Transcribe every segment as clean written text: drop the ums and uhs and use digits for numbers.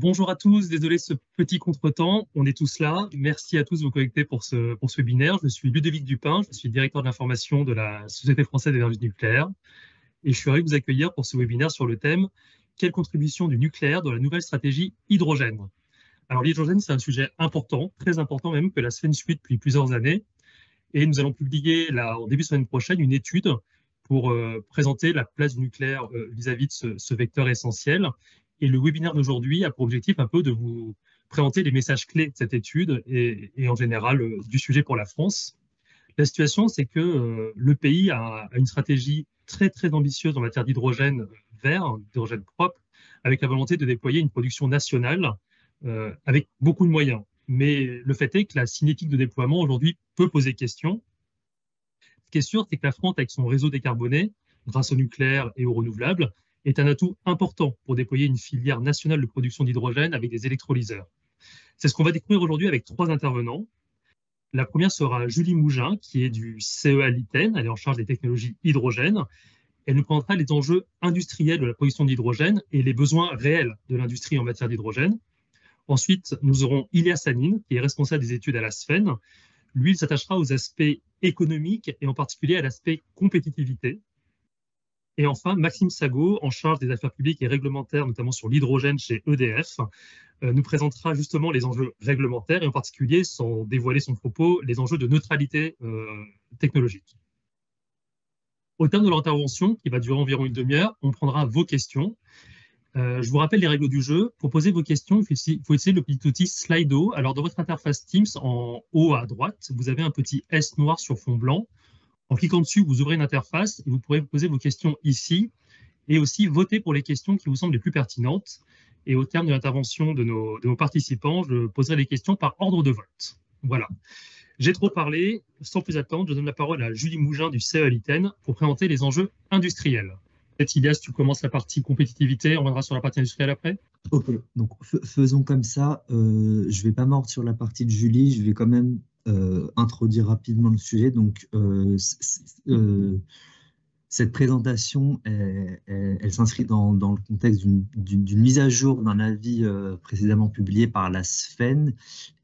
Bonjour à tous, désolé ce petit contretemps, on est tous là. Merci à tous de vous connecter pour ce webinaire. Je suis Ludovic Dupin, je suis directeur de l'information de la Société française d'énergie nucléaire et je suis ravi de vous accueillir pour ce webinaire sur le thème quelle contribution du nucléaire dans la nouvelle stratégie hydrogène. Alors l'hydrogène, c'est un sujet important, très important même, que la SFEN suit depuis plusieurs années et nous allons publier en début de semaine prochaine une étude pour présenter la place du nucléaire vis-à-vis de ce vecteur essentiel. Et le webinaire d'aujourd'hui a pour objectif un peu de vous présenter les messages clés de cette étude et en général du sujet pour la France. La situation, c'est que le pays a une stratégie très très ambitieuse en matière d'hydrogène vert, d'hydrogène propre, avec la volonté de déployer une production nationale avec beaucoup de moyens. Mais le fait est que la cinétique de déploiement aujourd'hui peut poser question. Ce qui est sûr, c'est que la France, avec son réseau décarboné, grâce au nucléaire et aux renouvelables, est un atout important pour déployer une filière nationale de production d'hydrogène avec des électrolyseurs. C'est ce qu'on va découvrir aujourd'hui avec trois intervenants. La première sera Julie Mougin, qui est du CEA Liten, elle est en charge des technologies hydrogène. Elle nous présentera les enjeux industriels de la production d'hydrogène et les besoins réels de l'industrie en matière d'hydrogène. Ensuite, nous aurons Ilia Sanin, qui est responsable des études à la SFEN. Lui, il s'attachera aux aspects économiques et en particulier à l'aspect compétitivité. Et enfin, Maxime Sago, en charge des affaires publiques et réglementaires, notamment sur l'hydrogène chez EDF, nous présentera justement les enjeux réglementaires et en particulier, sans dévoiler son propos, les enjeux de neutralité technologique. Au terme de l'intervention, qui va durer environ une demi-heure, on prendra vos questions. Je vous rappelle les règles du jeu. Pour poser vos questions, il faut utiliser le petit outil Slido. Alors, dans votre interface Teams, en haut à droite, vous avez un petit S noir sur fond blanc. En cliquant dessus, vous ouvrez une interface et vous pourrez poser vos questions ici et aussi voter pour les questions qui vous semblent les plus pertinentes. Et au terme de l'intervention de nos participants, je poserai les questions par ordre de vote. Voilà. J'ai trop parlé. Sans plus attendre, je donne la parole à Julie Mougin du CEA Liten pour présenter les enjeux industriels. Peut-être, Ilias, tu commences la partie compétitivité, on reviendra sur la partie industrielle après. Ok, donc faisons comme ça. Je ne vais pas mordre sur la partie de Julie, je vais quand même introduire rapidement le sujet. Donc, cette présentation, elle s'inscrit dans le contexte d'une mise à jour d'un avis précédemment publié par la SFEN.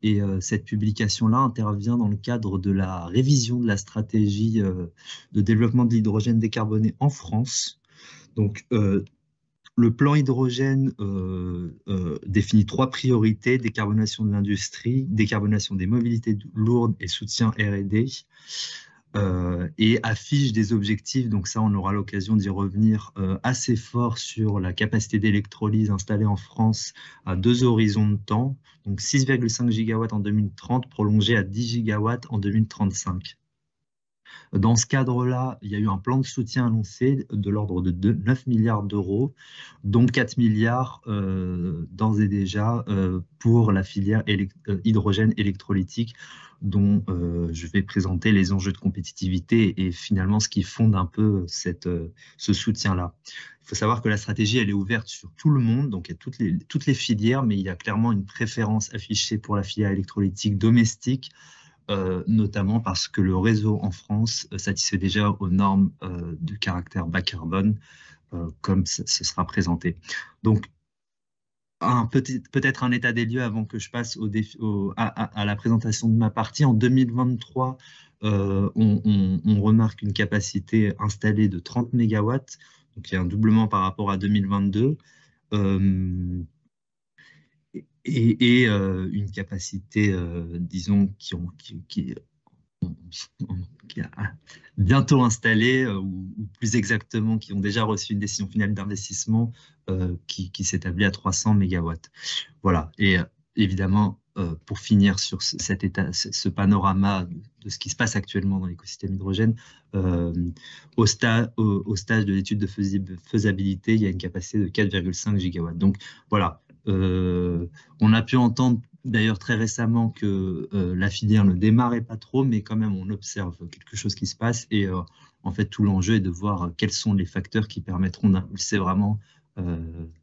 Et cette publication-là intervient dans le cadre de la révision de la stratégie de développement de l'hydrogène décarboné en France. Donc, le plan hydrogène définit trois priorités: décarbonation de l'industrie, décarbonation des mobilités lourdes et soutien R&D, et affiche des objectifs, donc ça on aura l'occasion d'y revenir, assez fort sur la capacité d'électrolyse installée en France à 2 horizons de temps, donc 6,5 gigawatts en 2030, prolongé à 10 gigawatts en 2035. Dans ce cadre-là, il y a eu un plan de soutien annoncé de l'ordre de 9 milliards d'euros, dont 4 milliards d'ores et déjà pour la filière hydrogène électrolytique, dont je vais présenter les enjeux de compétitivité et finalement ce qui fonde un peu ce soutien-là. Il faut savoir que la stratégie, elle est ouverte sur tout le monde, donc il y a toutes les filières, mais il y a clairement une préférence affichée pour la filière électrolytique domestique, notamment parce que le réseau en France satisfait déjà aux normes de caractère bas carbone, comme ce sera présenté. Donc, peut-être un état des lieux avant que je passe à la présentation de ma partie. En 2023, on remarque une capacité installée de 30 MW, donc il y a un doublement par rapport à 2022. Et une capacité, disons, qui a bientôt installé, ou plus exactement, qui ont déjà reçu une décision finale d'investissement qui s'établit à 300 MW. Voilà. Et évidemment, pour finir sur ce panorama de ce qui se passe actuellement dans l'écosystème hydrogène, au stage de l'étude de faisabilité, il y a une capacité de 4,5 gigawatts. Donc voilà. On a pu entendre d'ailleurs très récemment que la filière ne démarrait pas trop, mais quand même on observe quelque chose qui se passe et en fait tout l'enjeu est de voir quels sont les facteurs qui permettront d'impulser vraiment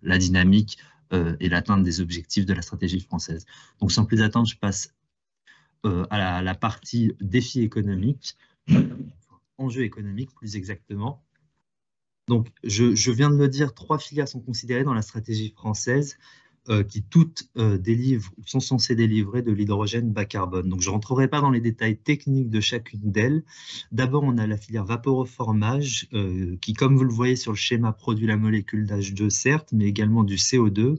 la dynamique et l'atteinte des objectifs de la stratégie française. Donc sans plus attendre, je passe à la partie défis économiques, enjeux économiques plus exactement. Donc je viens de le dire, 3 filières sont considérées dans la stratégie française. qui toutes délivrent ou sont censées délivrer de l'hydrogène bas carbone. Donc, je ne rentrerai pas dans les détails techniques de chacune d'elles. D'abord, on a la filière vaporoformage qui, comme vous le voyez sur le schéma, produit la molécule d'H2, certes, mais également du CO2.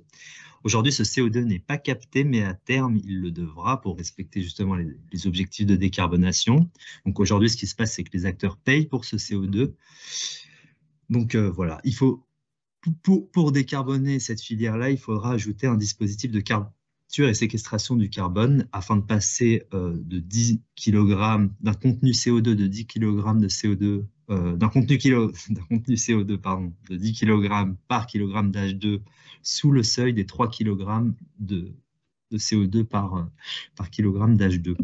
Aujourd'hui, ce CO2 n'est pas capté, mais à terme, il le devra pour respecter justement les objectifs de décarbonation. Donc aujourd'hui, ce qui se passe, c'est que les acteurs payent pour ce CO2. Donc voilà, il faut, pour décarboner cette filière-là, il faudra ajouter un dispositif de capture et séquestration du carbone afin de passer de 10 kg d'un contenu CO2 de 10 kg de CO2, d'un contenu CO2 pardon, de 10 kg par kg d'H2 sous le seuil des 3 kg de CO2 par kg d'H2.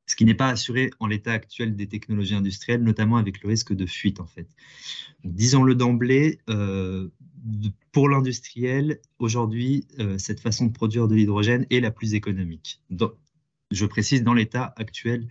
Ce qui n'est pas assuré en l'état actuel des technologies industrielles, notamment avec le risque de fuite en fait. Disons-le d'emblée, pour l'industriel, aujourd'hui, cette façon de produire de l'hydrogène est la plus économique. Je précise, dans l'état actuel,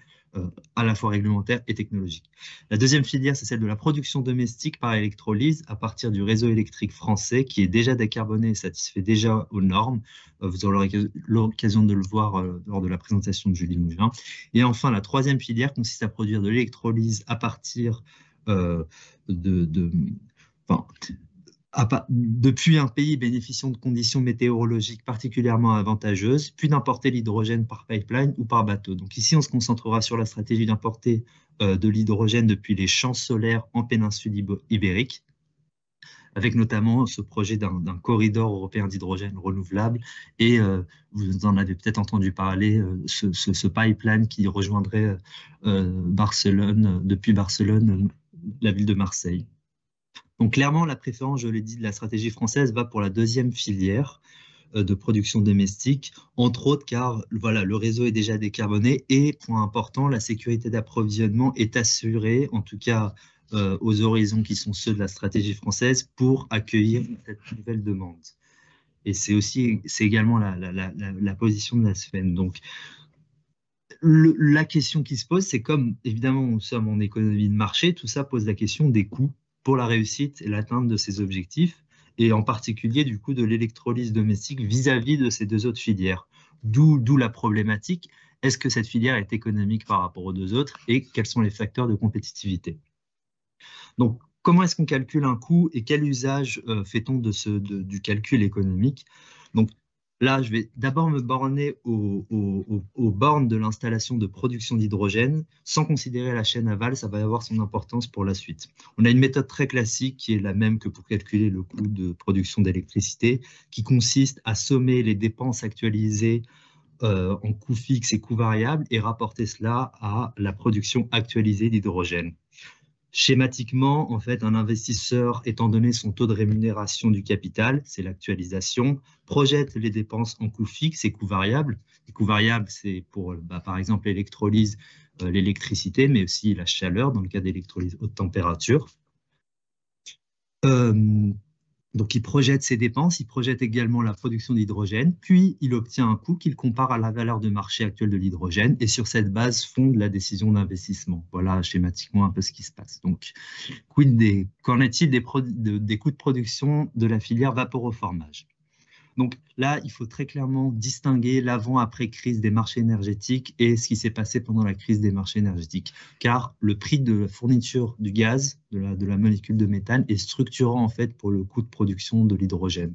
à la fois réglementaire et technologique. La deuxième filière, c'est celle de la production domestique par électrolyse à partir du réseau électrique français qui est déjà décarboné et satisfait déjà aux normes. Vous aurez l'occasion de le voir lors de la présentation de Julie Mougin. Et enfin, la troisième filière consiste à produire de l'électrolyse à partir depuis un pays bénéficiant de conditions météorologiques particulièrement avantageuses, puis d'importer l'hydrogène par pipeline ou par bateau. Donc ici, on se concentrera sur la stratégie d'importer de l'hydrogène depuis les champs solaires en péninsule ibérique, avec notamment ce projet d'un corridor européen d'hydrogène renouvelable. Et vous en avez peut-être entendu parler, ce pipeline qui rejoindrait Barcelone, depuis Barcelone, la ville de Marseille. Donc clairement, la préférence, je l'ai dit, de la stratégie française va pour la deuxième filière de production domestique, entre autres car voilà, le réseau est déjà décarboné et, point important, la sécurité d'approvisionnement est assurée, en tout cas aux horizons qui sont ceux de la stratégie française, pour accueillir cette nouvelle demande. Et c'est également la position de la SFEN. Donc, la question qui se pose, c'est comme, évidemment, nous sommes en économie de marché, tout ça pose la question des coûts pour la réussite et l'atteinte de ces objectifs, et en particulier du coût de l'électrolyse domestique vis-à-vis de ces deux autres filières. D'où la problématique, est-ce que cette filière est économique par rapport aux deux autres et quels sont les facteurs de compétitivité? Donc, comment est-ce qu'on calcule un coût et quel usage fait-on du calcul économique? Donc, là, je vais d'abord me borner aux bornes de l'installation de production d'hydrogène. Sans considérer la chaîne aval, ça va avoir son importance pour la suite. On a une méthode très classique qui est la même que pour calculer le coût de production d'électricité, qui consiste à sommer les dépenses actualisées en coûts fixes et coûts variables et rapporter cela à la production actualisée d'hydrogène. Schématiquement, en fait, un investisseur, étant donné son taux de rémunération du capital, c'est l'actualisation, projette les dépenses en coûts fixes et coûts variables. Les coûts variables, c'est pour, par exemple, l'électrolyse, l'électricité, mais aussi la chaleur, dans le cas d'électrolyse haute température. Donc, il projette ses dépenses, il projette également la production d'hydrogène, puis il obtient un coût qu'il compare à la valeur de marché actuelle de l'hydrogène, et sur cette base fonde la décision d'investissement. Voilà schématiquement un peu ce qui se passe. Donc, qu'en est-il des coûts de production de la filière vaporoformage? Donc là, il faut très clairement distinguer l'avant-après crise des marchés énergétiques et ce qui s'est passé pendant la crise des marchés énergétiques. Car le prix de la fourniture du gaz, de la molécule de méthane, est structurant en fait pour le coût de production de l'hydrogène.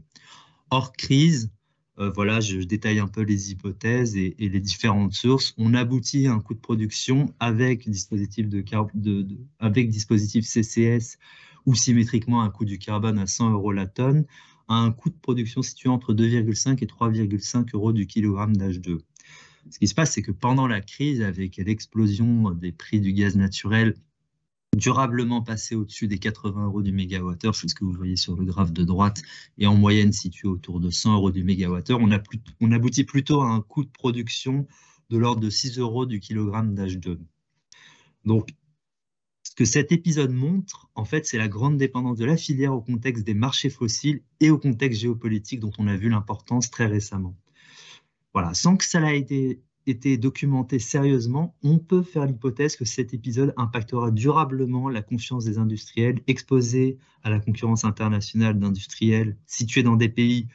Hors crise, voilà, je détaille un peu les hypothèses et les différentes sources. On aboutit à un coût de production avec dispositif CCS ou symétriquement un coût du carbone à 100 € la tonne, à un coût de production situé entre 2,5 et 3,5 € du kilogramme d'H2. Ce qui se passe, c'est que pendant la crise, avec l'explosion des prix du gaz naturel durablement passé au-dessus des 80 € du mégawattheure, c'est ce que vous voyez sur le graphe de droite, et en moyenne situé autour de 100 € du mégawattheure, on aboutit plutôt à un coût de production de l'ordre de 6 € du kilogramme d'H2. Donc, ce que cet épisode montre, en fait, c'est la grande dépendance de la filière au contexte des marchés fossiles et au contexte géopolitique dont on a vu l'importance très récemment. Voilà, sans que cela ait été documenté sérieusement, on peut faire l'hypothèse que cet épisode impactera durablement la confiance des industriels exposés à la concurrence internationale d'industriels situés dans des pays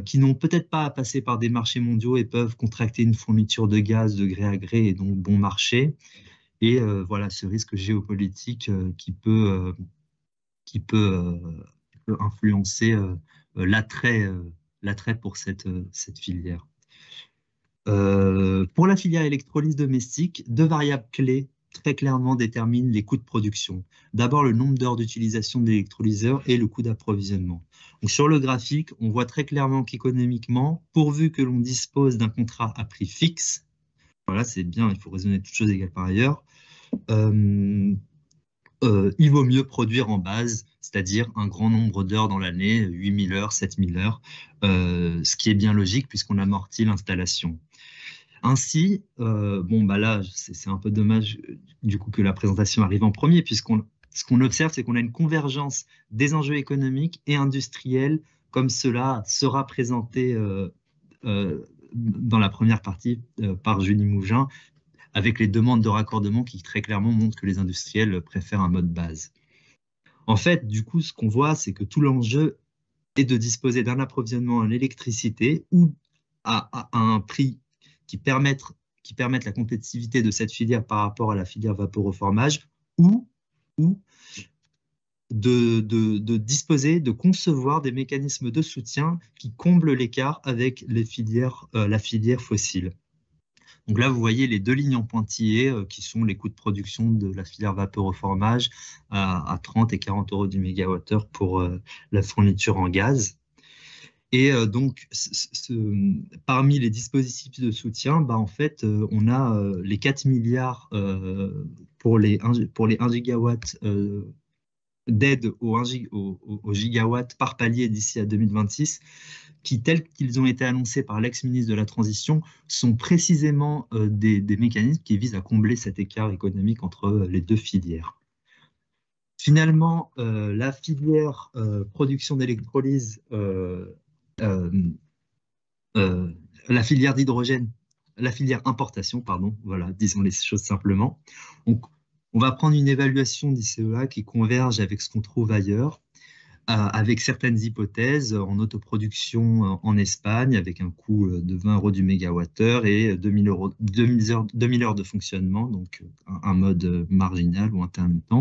qui n'ont peut-être pas à passer par des marchés mondiaux et peuvent contracter une fourniture de gaz de gré à gré et donc bon marché. Et voilà ce risque géopolitique qui peut influencer l'attrait pour cette filière. Pour la filière électrolyse domestique, deux variables clés très clairement déterminent les coûts de production. D'abord, le nombre d'heures d'utilisation de l'électrolyseur et le coût d'approvisionnement. Sur le graphique, on voit très clairement qu'économiquement, pourvu que l'on dispose d'un contrat à prix fixe, voilà, c'est bien, il faut raisonner toutes choses égales par ailleurs, il vaut mieux produire en base, c'est-à-dire un grand nombre d'heures dans l'année, 8000 heures, 7000 heures, ce qui est bien logique puisqu'on amortit l'installation. Ainsi, bon, bah là, c'est un peu dommage du coup que la présentation arrive en premier, ce qu'on observe, c'est qu'on a une convergence des enjeux économiques et industriels, comme cela sera présenté dans la première partie par Julie Mougin, avec les demandes de raccordement qui très clairement montrent que les industriels préfèrent un mode base. En fait, du coup, ce qu'on voit, c'est que tout l'enjeu est de disposer d'un approvisionnement en électricité ou à un prix qui permette la compétitivité de cette filière par rapport à la filière vaporeformage ou de disposer, de concevoir des mécanismes de soutien qui comblent l'écart avec la filière fossile. Donc là, vous voyez les deux lignes en pointillés qui sont les coûts de production de la filière vaporeformage à 30 et 40 euros du mégawattheure pour la fourniture en gaz. Et donc, parmi les dispositifs de soutien, bah, en fait, on a les 4 milliards pour les 1 gigawatt d'aide au gigawatt par palier d'ici à 2026, qui, tels qu'ils ont été annoncés par l'ex-ministre de la Transition, sont précisément des mécanismes qui visent à combler cet écart économique entre les deux filières. Finalement, la filière production d'électrolyse, la filière d'hydrogène, la filière importation, pardon, voilà, disons les choses simplement. Donc, on va prendre une évaluation d'ICEA qui converge avec ce qu'on trouve ailleurs, avec certaines hypothèses en autoproduction en Espagne, avec un coût de 20 euros du mégawattheure et 2000 heures de fonctionnement, donc un mode marginal ou intermittent.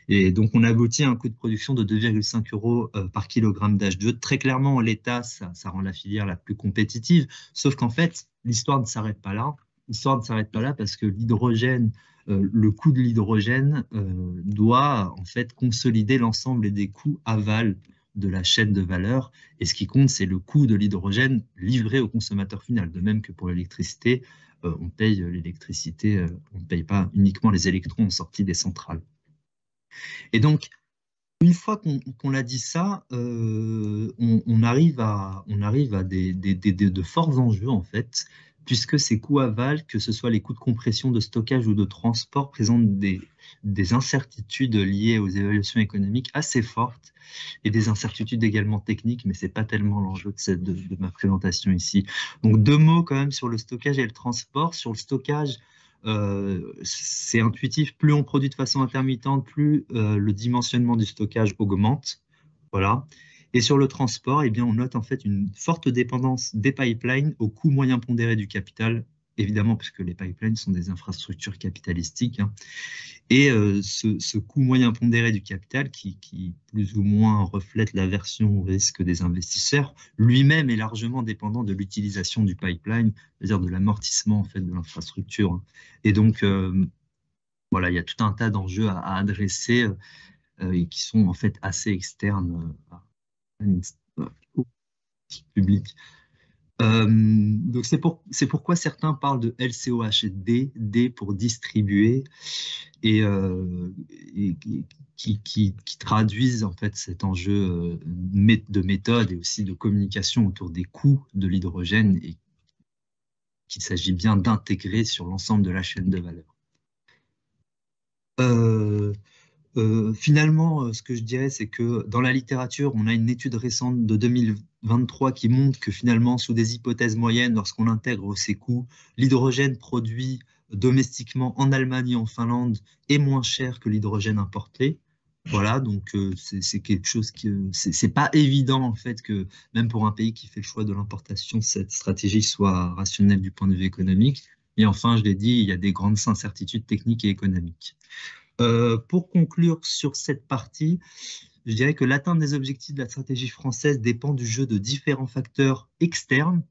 Et donc, on aboutit à un coût de production de 2,5 euros par kilogramme d'H2. Très clairement, en l'état, ça rend la filière la plus compétitive, sauf qu'en fait, l'histoire ne s'arrête pas là. L'histoire ne s'arrête pas là parce que l'hydrogène, le coût de l'hydrogène doit en fait consolider l'ensemble des coûts aval de la chaîne de valeur. Et ce qui compte, c'est le coût de l'hydrogène livré au consommateur final. De même que pour l'électricité, on paye l'électricité, on ne paye pas uniquement les électrons en sortie des centrales. Et donc, une fois qu'on a dit ça, on arrive à de forts enjeux, en fait, puisque ces coûts aval, que ce soit les coûts de compression, de stockage ou de transport, présentent des incertitudes liées aux évaluations économiques assez fortes et des incertitudes également techniques, mais ce n'est pas tellement l'enjeu de ma présentation ici. Donc, deux mots quand même sur le stockage et le transport. Sur le stockage, c'est intuitif, plus on produit de façon intermittente, plus le dimensionnement du stockage augmente. Voilà. Et sur le transport, eh bien, on note en fait une forte dépendance des pipelines au coût moyen pondéré du capital, évidemment, puisque les pipelines sont des infrastructures capitalistiques. Hein. Et ce coût moyen pondéré du capital, qui plus ou moins reflète l'aversion au risque des investisseurs, lui-même est largement dépendant de l'utilisation du pipeline, c'est-à-dire de l'amortissement en fait, de l'infrastructure. Hein. Et donc, voilà, il y a tout un tas d'enjeux à adresser et qui sont en fait assez externes au public. Donc c'est pourquoi certains parlent de LCOHD, D pour distribuer, et qui traduisent en fait cet enjeu de méthode et aussi de communication autour des coûts de l'hydrogène et qu'il s'agit bien d'intégrer sur l'ensemble de la chaîne de valeur. Finalement, ce que je dirais, c'est que dans la littérature, on a une étude récente de 2023 qui montre que finalement, sous des hypothèses moyennes, lorsqu'on intègre ces coûts, l'hydrogène produit domestiquement en Allemagne et en Finlande est moins cher que l'hydrogène importé. Voilà, donc c'est quelque chose que c'est pas évident en fait que même pour un pays qui fait le choix de l'importation, cette stratégie soit rationnelle du point de vue économique. Et enfin, je l'ai dit, il y a des grandes incertitudes techniques et économiques. Pour conclure sur cette partie, je dirais que l'atteinte des objectifs de la stratégie française dépend du jeu de différents facteurs externes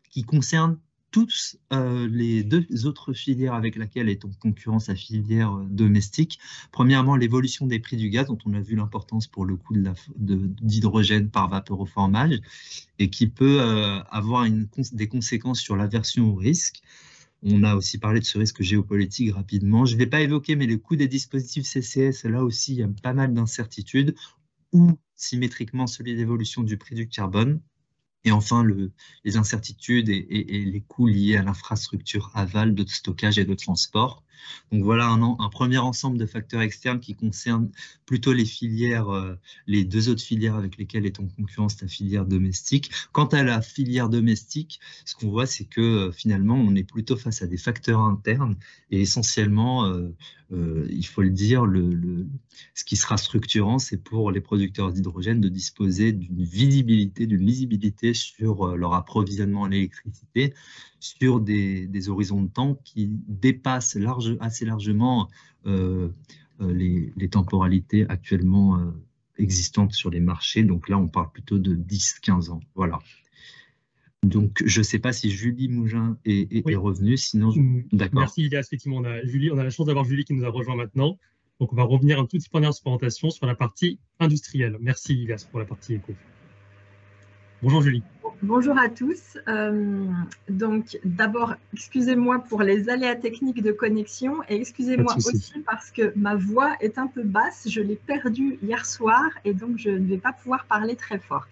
qui concerne toutes les deux autres filières avec lesquelles est en concurrence la filière domestique. Premièrement, l'évolution des prix du gaz, dont on a vu l'importance pour le coût d'hydrogène par vaporeformage, et qui peut avoir des conséquences sur l'aversion au risque. On a aussi parlé de ce risque géopolitique rapidement. Je ne vais pas évoquer, mais le coût des dispositifs CCS, là aussi, il y a pas mal d'incertitudes, ou symétriquement celui d'évolution du prix du carbone. Et enfin, les incertitudes et les coûts liés à l'infrastructure aval de stockage et de transport. Donc voilà un premier ensemble de facteurs externes qui concernent plutôt les filières, les deux autres filières avec lesquelles est en concurrence la filière domestique. Quant à la filière domestique, ce qu'on voit, c'est que finalement, on est plutôt face à des facteurs internes et essentiellement, il faut le dire, ce qui sera structurant, c'est pour les producteurs d'hydrogène de disposer d'une visibilité, d'une lisibilité sur leur approvisionnement en électricité, sur des horizons de temps qui dépassent assez largement les temporalités actuellement existantes sur les marchés. Donc là, on parle plutôt de 10-15 ans. Voilà. Donc, je ne sais pas si Julie Mougin est revenue, sinon... D'accord. Merci Ilias, effectivement, on a la chance d'avoir Julie qui nous a rejoint maintenant. Donc, on va revenir un tout petit peu en présentation sur la partie industrielle. Merci Ilias pour la partie éco. Bonjour Julie. Bonjour à tous. Donc d'abord, excusez-moi pour les aléas techniques de connexion et excusez-moi aussi parce que ma voix est un peu basse. Je l'ai perdue hier soir et donc je ne vais pas pouvoir parler très fort.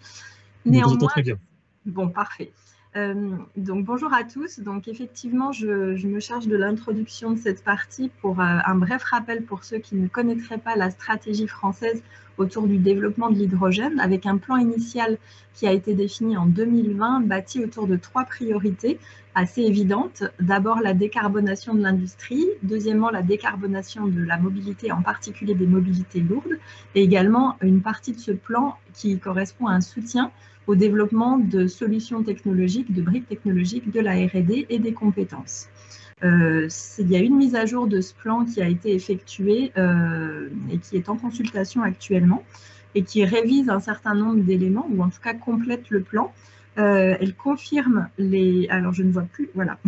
Néanmoins, très bien. Bon, parfait. Donc bonjour à tous. Donc effectivement, je me charge de l'introduction de cette partie pour un bref rappel pour ceux qui ne connaîtraient pas la stratégie française autour du développement de l'hydrogène, avec un plan initial qui a été défini en 2020, bâti autour de 3 priorités assez évidentes. D'abord, la décarbonation de l'industrie, deuxièmement, la décarbonation de la mobilité, en particulier des mobilités lourdes, et également une partie de ce plan qui correspond à un soutien au développement de solutions technologiques, de briques technologiques, de la R&D et des compétences. Il y a une mise à jour de ce plan qui a été effectuée et qui est en consultation actuellement et qui révise un certain nombre d'éléments ou en tout cas complète le plan. Elle confirme alors je ne vois plus, voilà.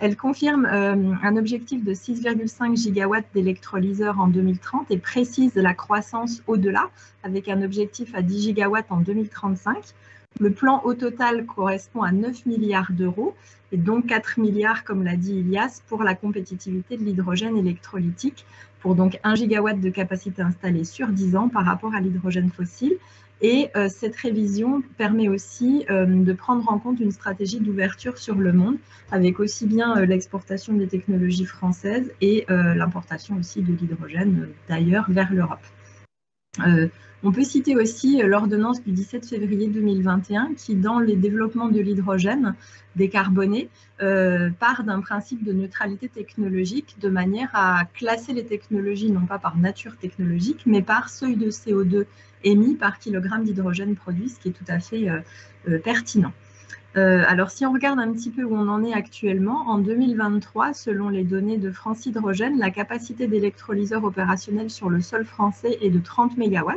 Elle confirme un objectif de 6,5 gigawatts d'électrolyseurs en 2030 et précise la croissance au-delà avec un objectif à 10 gigawatts en 2035. Le plan au total correspond à 9 milliards d'euros et donc 4 milliards, comme l'a dit Ilias, pour la compétitivité de l'hydrogène électrolytique, pour donc 1 gigawatt de capacité installée sur 10 ans par rapport à l'hydrogène fossile. Et cette révision permet aussi de prendre en compte une stratégie d'ouverture sur le monde, avec aussi bien l'exportation des technologies françaises et l'importation aussi de l'hydrogène d'ailleurs vers l'Europe. On peut citer aussi l'ordonnance du 17 février 2021 qui, dans les développements de l'hydrogène décarboné, part d'un principe de neutralité technologique de manière à classer les technologies non pas par nature technologique, mais par seuil de CO2 émis par kilogramme d'hydrogène produit, ce qui est tout à fait pertinent. Alors, si on regarde un petit peu où on en est actuellement, en 2023, selon les données de France Hydrogène, la capacité d'électrolyseurs opérationnels sur le sol français est de 30 MW,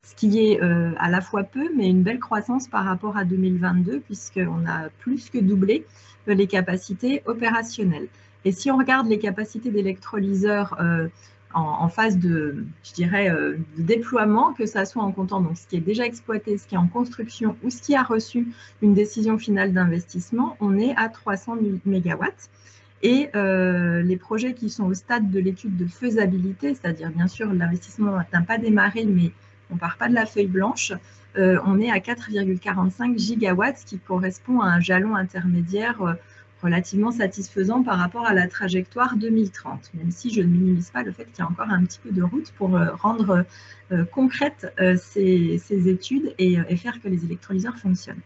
ce qui est à la fois peu, mais une belle croissance par rapport à 2022, puisqu'on a plus que doublé les capacités opérationnelles. Et si on regarde les capacités d'électrolyseurs en phase de, je dirais, de déploiement, que ça soit en comptant donc ce qui est déjà exploité, ce qui est en construction ou ce qui a reçu une décision finale d'investissement, on est à 300 MW. Et les projets qui sont au stade de l'étude de faisabilité, c'est-à-dire bien sûr l'investissement n'a pas démarré, mais on ne part pas de la feuille blanche, on est à 4,45 gigawatts, ce qui correspond à un jalon intermédiaire relativement satisfaisant par rapport à la trajectoire 2030, même si je ne minimise pas le fait qu'il y a encore un petit peu de route pour rendre concrètes ces études et faire que les électrolyseurs fonctionnent.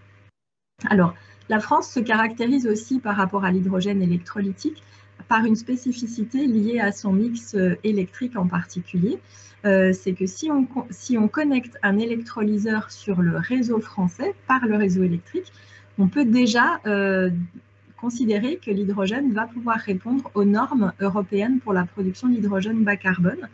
Alors, la France se caractérise aussi par rapport à l'hydrogène électrolytique par une spécificité liée à son mix électrique en particulier. C'est que si on connecte un électrolyseur sur le réseau français par le réseau électrique, on peut déjà considérer que l'hydrogène va pouvoir répondre aux normes européennes pour la production d'hydrogène bas carbone.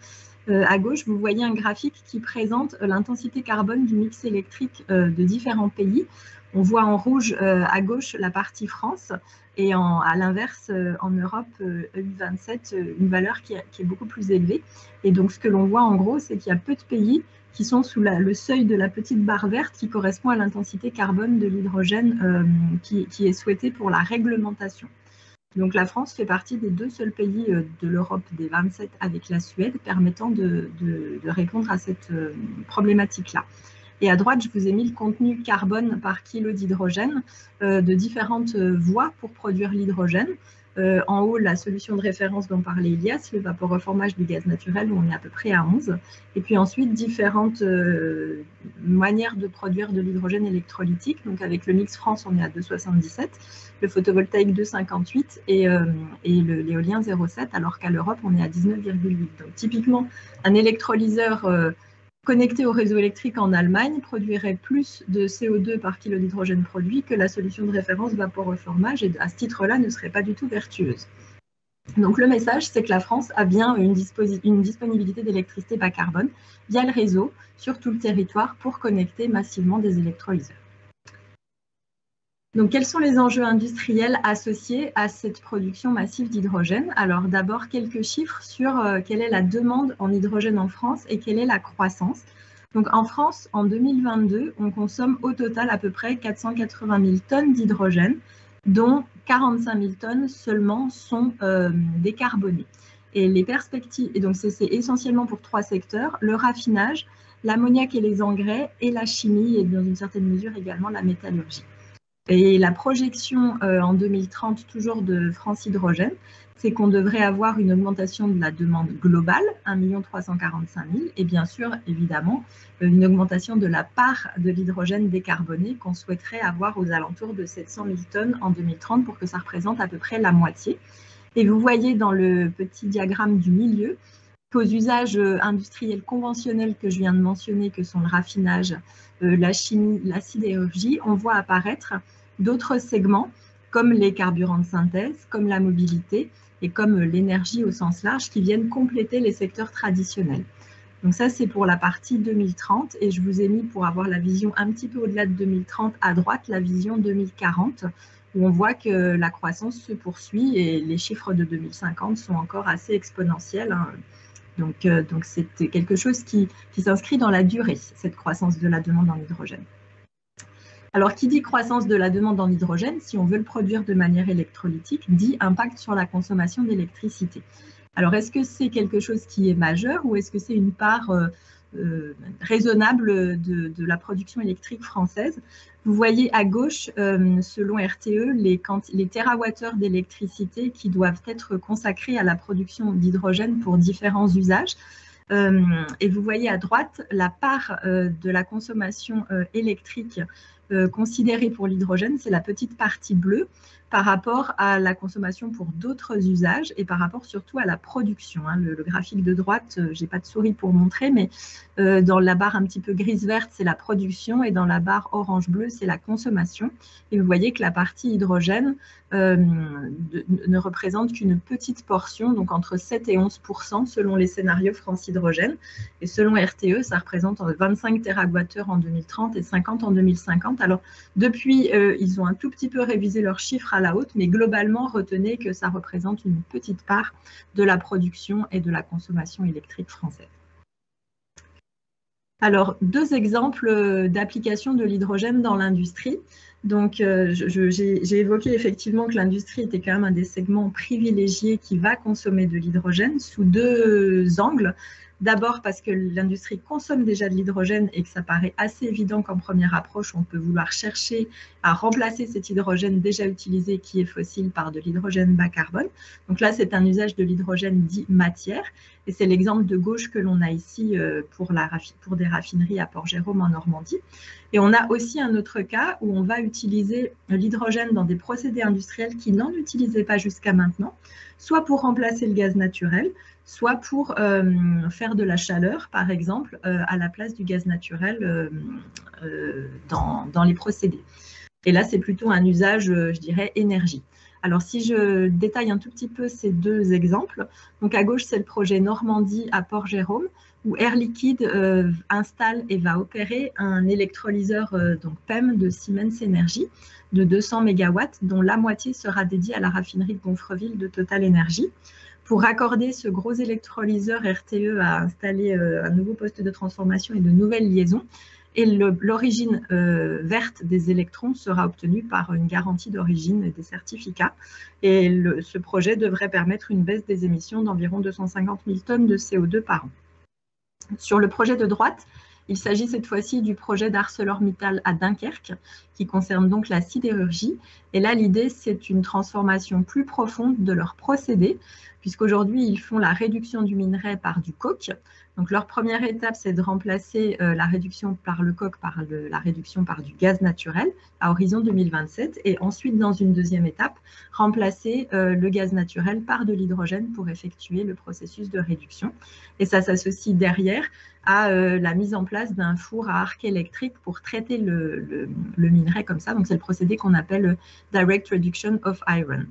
À gauche, vous voyez un graphique qui présente l'intensité carbone du mix électrique de différents pays. On voit en rouge à gauche la partie France et à l'inverse, en Europe, EU27, une valeur qui est beaucoup plus élevée. Et donc, ce que l'on voit en gros, c'est qu'il y a peu de pays qui sont sous le seuil de la petite barre verte qui correspond à l'intensité carbone de l'hydrogène qui est souhaitée pour la réglementation. Donc la France fait partie des 2 seuls pays de l'Europe des 27 avec la Suède permettant de répondre à cette problématique-là. Et à droite, je vous ai mis le contenu carbone par kilo d'hydrogène de différentes voies pour produire l'hydrogène. En haut, la solution de référence dont parlait Elias, le vaporeformage du gaz naturel, où on est à peu près à 11. Et puis ensuite, différentes manières de produire de l'hydrogène électrolytique. Donc avec le mix France, on est à 2,77, le photovoltaïque 2,58 et l'éolien 0,7, alors qu'à l'Europe, on est à 19,8. Donc typiquement, un électrolyseur connecté au réseau électrique en Allemagne produirait plus de CO2 par kilo d'hydrogène produit que la solution de référence vaporeformage et à ce titre-là ne serait pas du tout vertueuse. Donc le message, c'est que la France a bien une disponibilité d'électricité bas carbone via le réseau sur tout le territoire pour connecter massivement des électrolyseurs. Donc, quels sont les enjeux industriels associés à cette production massive d'hydrogène? Alors, d'abord, quelques chiffres sur quelle est la demande en hydrogène en France et quelle est la croissance. Donc, en France, en 2022, on consomme au total à peu près 480 000 tonnes d'hydrogène, dont 45 000 tonnes seulement sont décarbonées. Et les perspectives, et donc c'est essentiellement pour 3 secteurs, le raffinage, l'ammoniac et les engrais, et la chimie, et dans une certaine mesure également la métallurgie. Et la projection en 2030, toujours de France Hydrogène, c'est qu'on devrait avoir une augmentation de la demande globale, 1 345 000, et bien sûr, évidemment, une augmentation de la part de l'hydrogène décarboné qu'on souhaiterait avoir aux alentours de 700 000 tonnes en 2030 pour que ça représente à peu près la moitié. Et vous voyez dans le petit diagramme du milieu qu'aux usages industriels conventionnels que je viens de mentionner, que sont le raffinage, la chimie, la sidérurgie, on voit apparaître d'autres segments comme les carburants de synthèse, comme la mobilité et comme l'énergie au sens large qui viennent compléter les secteurs traditionnels. Donc ça, c'est pour la partie 2030 et je vous ai mis pour avoir la vision un petit peu au-delà de 2030 à droite, la vision 2040 où on voit que la croissance se poursuit et les chiffres de 2050 sont encore assez exponentiels. Hein. Donc c'est quelque chose qui s'inscrit dans la durée, cette croissance de la demande en hydrogène. Alors, qui dit croissance de la demande en hydrogène, si on veut le produire de manière électrolytique, dit impact sur la consommation d'électricité. Alors, est-ce que c'est quelque chose qui est majeur ou est-ce que c'est une part raisonnable de la production électrique française? Vous voyez à gauche, selon RTE, les térawattheures d'électricité qui doivent être consacrés à la production d'hydrogène pour différents usages. Et vous voyez à droite la part de la consommation électrique considérée pour l'hydrogène, c'est la petite partie bleue par rapport à la consommation pour d'autres usages et par rapport surtout à la production. Hein. Le graphique de droite, je n'ai pas de souris pour montrer, mais dans la barre un petit peu grise-verte, c'est la production et dans la barre orange-bleu, c'est la consommation. Et vous voyez que la partie hydrogène ne représente qu'une petite portion, donc entre 7 et 11% selon les scénarios France Hydrogène. Et selon RTE, ça représente 25 TWh en 2030 et 50 en 2050. Alors, depuis, ils ont un tout petit peu révisé leurs chiffres à la hausse, mais globalement, retenez que ça représente une petite part de la production et de la consommation électrique française. Alors, 2 exemples d'application de l'hydrogène dans l'industrie. Donc, j'ai évoqué effectivement que l'industrie était quand même un des segments privilégiés qui va consommer de l'hydrogène sous 2 angles. D'abord parce que l'industrie consomme déjà de l'hydrogène et que ça paraît assez évident qu'en première approche, on peut vouloir chercher à remplacer cet hydrogène déjà utilisé qui est fossile par de l'hydrogène bas carbone. Donc là, c'est un usage de l'hydrogène dit matière. Et c'est l'exemple de gauche que l'on a ici pour des raffineries à Port-Jérôme en Normandie. Et on a aussi un autre cas où on va utiliser l'hydrogène dans des procédés industriels qui n'en utilisaient pas jusqu'à maintenant, soit pour remplacer le gaz naturel, soit pour faire de la chaleur, par exemple, à la place du gaz naturel dans les procédés. Et là, c'est plutôt un usage, je dirais, énergie. Alors, si je détaille un tout petit peu ces deux exemples, donc à gauche, c'est le projet Normandie à Port-Jérôme, où Air Liquide installe et va opérer un électrolyseur donc PEM de Siemens Energy de 200 MW, dont la moitié sera dédiée à la raffinerie de Gonfreville de Total Energy. Pour raccorder ce gros électrolyseur, RTE a installé un nouveau poste de transformation et de nouvelles liaisons. Et l'origine verte des électrons sera obtenue par une garantie d'origine et des certificats. Et ce projet devrait permettre une baisse des émissions d'environ 250 000 tonnes de CO2 par an. Sur le projet de droite, il s'agit cette fois-ci du projet d'ArcelorMittal à Dunkerque, qui concerne donc la sidérurgie. Et là, l'idée, c'est une transformation plus profonde de leurs procédés, puisqu'aujourd'hui, ils font la réduction du minerai par du coke. Donc, leur première étape, c'est de remplacer la réduction par le coke par la réduction par du gaz naturel à horizon 2027. Et ensuite, dans une deuxième étape, remplacer le gaz naturel par de l'hydrogène pour effectuer le processus de réduction. Et ça s'associe derrière à la mise en place d'un four à arc électrique pour traiter le minerai comme ça. Donc, c'est le procédé qu'on appelle Direct Reduction of Iron.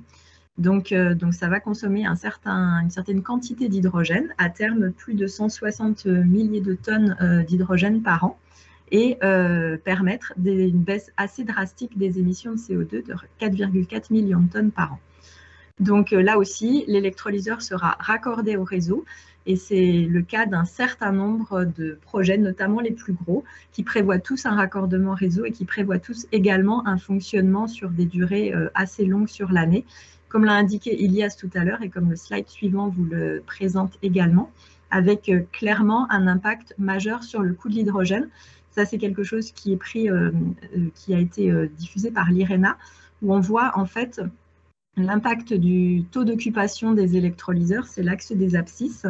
Donc, ça va consommer une certaine quantité d'hydrogène, à terme plus de 160 milliers de tonnes d'hydrogène par an, et permettre une baisse assez drastique des émissions de CO2 de 4,4 millions de tonnes par an. Donc là aussi, l'électrolyseur sera raccordé au réseau, et c'est le cas d'un certain nombre de projets, notamment les plus gros, qui prévoient tous un raccordement réseau et qui prévoient tous également un fonctionnement sur des durées assez longues sur l'année. Comme l'a indiqué Ilias tout à l'heure et comme le slide suivant vous le présente également, avec clairement un impact majeur sur le coût de l'hydrogène. Ça, c'est quelque chose qui a été diffusé par l'IRENA, où on voit en fait l'impact du taux d'occupation des électrolyseurs, c'est l'axe des abscisses.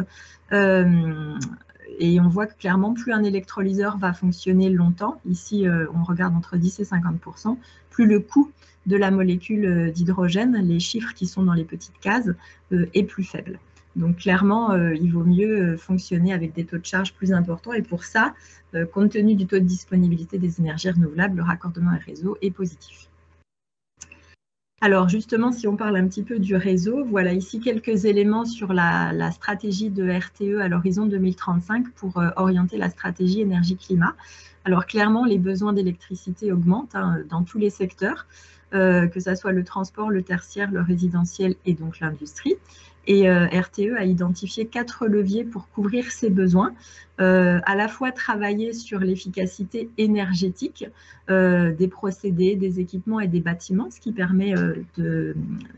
Et on voit que clairement, plus un électrolyseur va fonctionner longtemps, ici on regarde entre 10 et 50%, plus le coût de la molécule d'hydrogène, les chiffres qui sont dans les petites cases, est plus faible. Donc clairement, il vaut mieux fonctionner avec des taux de charge plus importants. Et pour ça, compte tenu du taux de disponibilité des énergies renouvelables, le raccordement à réseau est positif. Alors justement, si on parle un petit peu du réseau, voilà ici quelques éléments sur la stratégie de RTE à l'horizon 2035 pour orienter la stratégie énergie-climat. Alors clairement, les besoins d'électricité augmentent dans tous les secteurs, que ce soit le transport, le tertiaire, le résidentiel et donc l'industrie. Et RTE a identifié 4 leviers pour couvrir ces besoins, à la fois travailler sur l'efficacité énergétique des procédés, des équipements et des bâtiments, ce qui permet